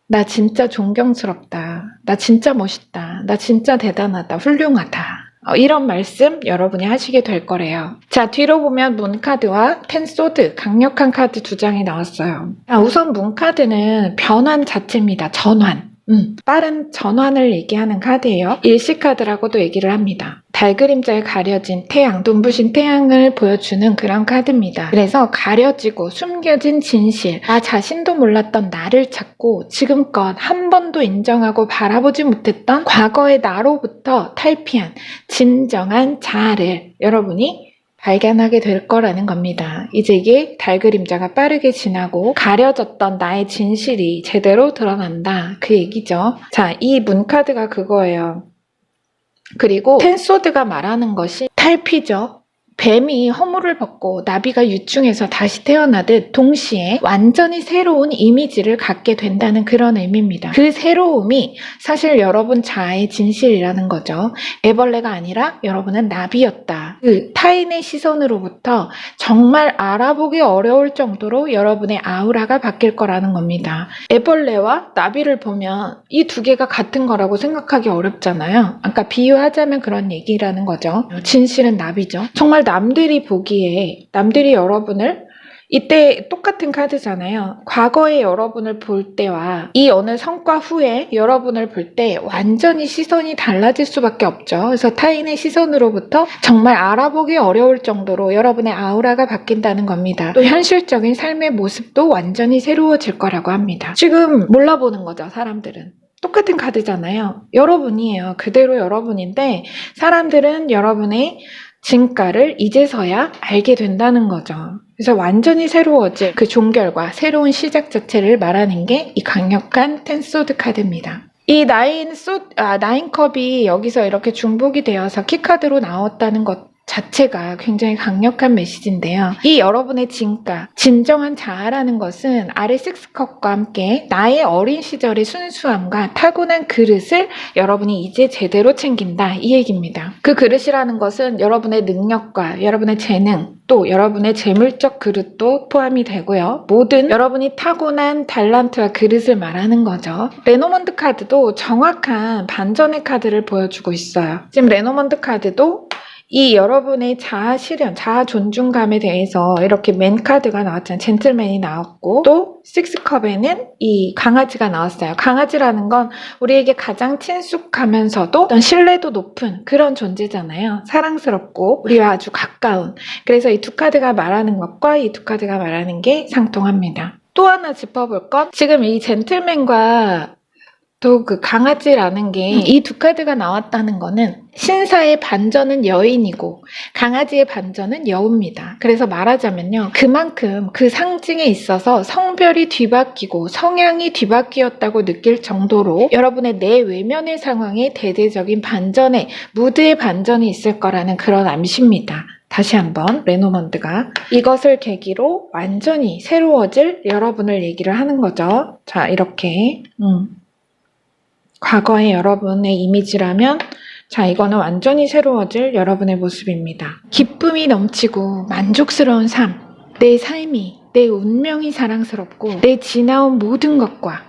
나 진짜 존경스럽다. 나 진짜 멋있다. 나 진짜 대단하다. 훌륭하다. 이런 말씀 여러분이 하시게 될 거래요. 자, 뒤로 보면 문카드와 텐소드, 강력한 카드 두 장이 나왔어요. 우선 문카드는 변환 자체입니다. 전환. 빠른 전환을 얘기하는 카드예요. 일시카드라고도 얘기를 합니다. 달 그림자에 가려진 태양, 눈부신 태양을 보여주는 그런 카드입니다. 그래서 가려지고 숨겨진 진실, 나 자신도 몰랐던 나를 찾고 지금껏 한 번도 인정하고 바라보지 못했던 과거의 나로부터 탈피한 진정한 자아를 여러분이 발견하게 될 거라는 겁니다. 이제 이게 달 그림자가 빠르게 지나고 가려졌던 나의 진실이 제대로 드러난다. 그 얘기죠. 자, 이 문카드가 그거예요. 그리고 텐소드가 말하는 것이 탈피죠. 뱀이 허물을 벗고 나비가 유충해서 다시 태어나듯 동시에 완전히 새로운 이미지를 갖게 된다는 그런 의미입니다. 그 새로움이 사실 여러분 자아의 진실이라는 거죠. 애벌레가 아니라 여러분은 나비였다. 그 타인의 시선으로부터 정말 알아보기 어려울 정도로 여러분의 아우라가 바뀔 거라는 겁니다. 애벌레와 나비를 보면 이 두 개가 같은 거라고 생각하기 어렵잖아요. 아까 비유하자면 그런 얘기라는 거죠. 진실은 나비죠. 정말 남들이 보기에, 남들이 여러분을, 이때 똑같은 카드잖아요. 과거의 여러분을 볼 때와 이 어느 성과 후에 여러분을 볼 때 완전히 시선이 달라질 수밖에 없죠. 그래서 타인의 시선으로부터 정말 알아보기 어려울 정도로 여러분의 아우라가 바뀐다는 겁니다. 또 현실적인 삶의 모습도 완전히 새로워질 거라고 합니다. 지금 몰라보는 거죠, 사람들은. 똑같은 카드잖아요. 여러분이에요. 그대로 여러분인데 사람들은 여러분의 진가를 이제서야 알게 된다는 거죠. 그래서 완전히 새로워질 그 종결과 새로운 시작 자체를 말하는 게 이 강력한 텐소드 카드입니다. 이 나인컵이 여기서 이렇게 중복이 되어서 키카드로 나왔다는 것 자체가 굉장히 강력한 메시지인데요. 이 여러분의 진가, 진정한 자아라는 것은 아래 6컵과 함께 나의 어린 시절의 순수함과 타고난 그릇을 여러분이 이제 제대로 챙긴다, 이 얘기입니다. 그 그릇이라는 것은 여러분의 능력과 여러분의 재능, 또 여러분의 재물적 그릇도 포함이 되고요. 모든 여러분이 타고난 달란트와 그릇을 말하는 거죠. 레노먼드 카드도 정확한 반전의 카드를 보여주고 있어요. 지금 레노먼드 카드도 이 여러분의 자아 실현, 자아 존중감에 대해서 이렇게 맨 카드가 나왔잖아요. 젠틀맨이 나왔고, 또 6컵에는 이 강아지가 나왔어요. 강아지라는 건 우리에게 가장 친숙하면서도 어떤 신뢰도 높은 그런 존재잖아요. 사랑스럽고 우리와 아주 가까운. 그래서 이 두 카드가 말하는 것과 이 두 카드가 말하는 게 상통합니다. 또 하나 짚어볼 것, 지금 이 젠틀맨과 또 그 강아지라는 게 이 두 카드가 나왔다는 거는 신사의 반전은 여인이고 강아지의 반전은 여우입니다. 그래서 말하자면요, 그만큼 그 상징에 있어서 성별이 뒤바뀌고 성향이 뒤바뀌었다고 느낄 정도로 여러분의 내외면의 상황에 대대적인 반전의 무드의 반전이 있을 거라는 그런 암시입니다. 다시 한번 레노먼드가 이것을 계기로 완전히 새로워질 여러분을 얘기를 하는 거죠. 자, 이렇게 과거의 여러분의 이미지라면, 자, 이거는 완전히 새로워질 여러분의 모습입니다. 기쁨이 넘치고 만족스러운 삶, 내 삶이, 내 운명이 사랑스럽고 내 지나온 모든 것과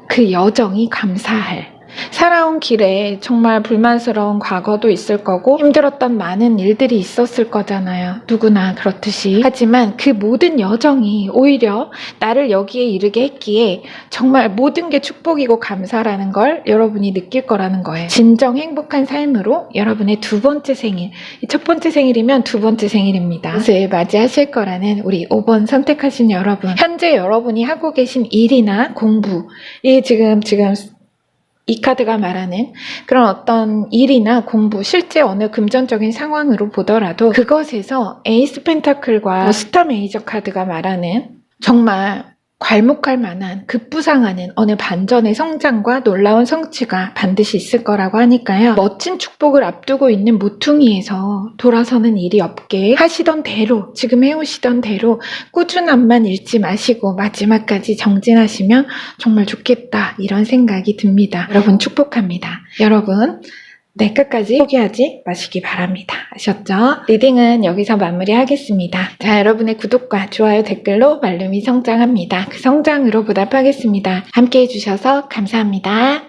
그 여정이 감사할, 살아온 길에 정말 불만스러운 과거도 있을 거고 힘들었던 많은 일들이 있었을 거잖아요. 누구나 그렇듯이. 하지만 그 모든 여정이 오히려 나를 여기에 이르게 했기에 정말 모든 게 축복이고 감사라는 걸 여러분이 느낄 거라는 거예요. 진정 행복한 삶으로 여러분의 두 번째 생일, 첫 번째 생일이면 두 번째 생일입니다. 그것을 맞이하실 거라는 우리 5번 선택하신 여러분, 현재 여러분이 하고 계신 일이나 공부, 이 지금 이 카드가 말하는 그런 어떤 일이나 공부, 실제 어느 금전적인 상황으로 보더라도 그것에서 에이스 펜타클과 스타 메이저 카드가 말하는 정말 괄목할 만한, 급부상하는 어느 반전의 성장과 놀라운 성취가 반드시 있을 거라고 하니까요. 멋진 축복을 앞두고 있는 모퉁이에서 돌아서는 일이 없게 하시던 대로, 지금 해오시던 대로 꾸준함만 잃지 마시고 마지막까지 정진하시면 정말 좋겠다, 이런 생각이 듭니다. 여러분 축복합니다. 여러분, 네, 끝까지 포기하지 마시기 바랍니다. 아셨죠? 리딩은 여기서 마무리하겠습니다. 자, 여러분의 구독과 좋아요, 댓글로 말룸이 성장합니다. 그 성장으로 보답하겠습니다. 함께 해주셔서 감사합니다.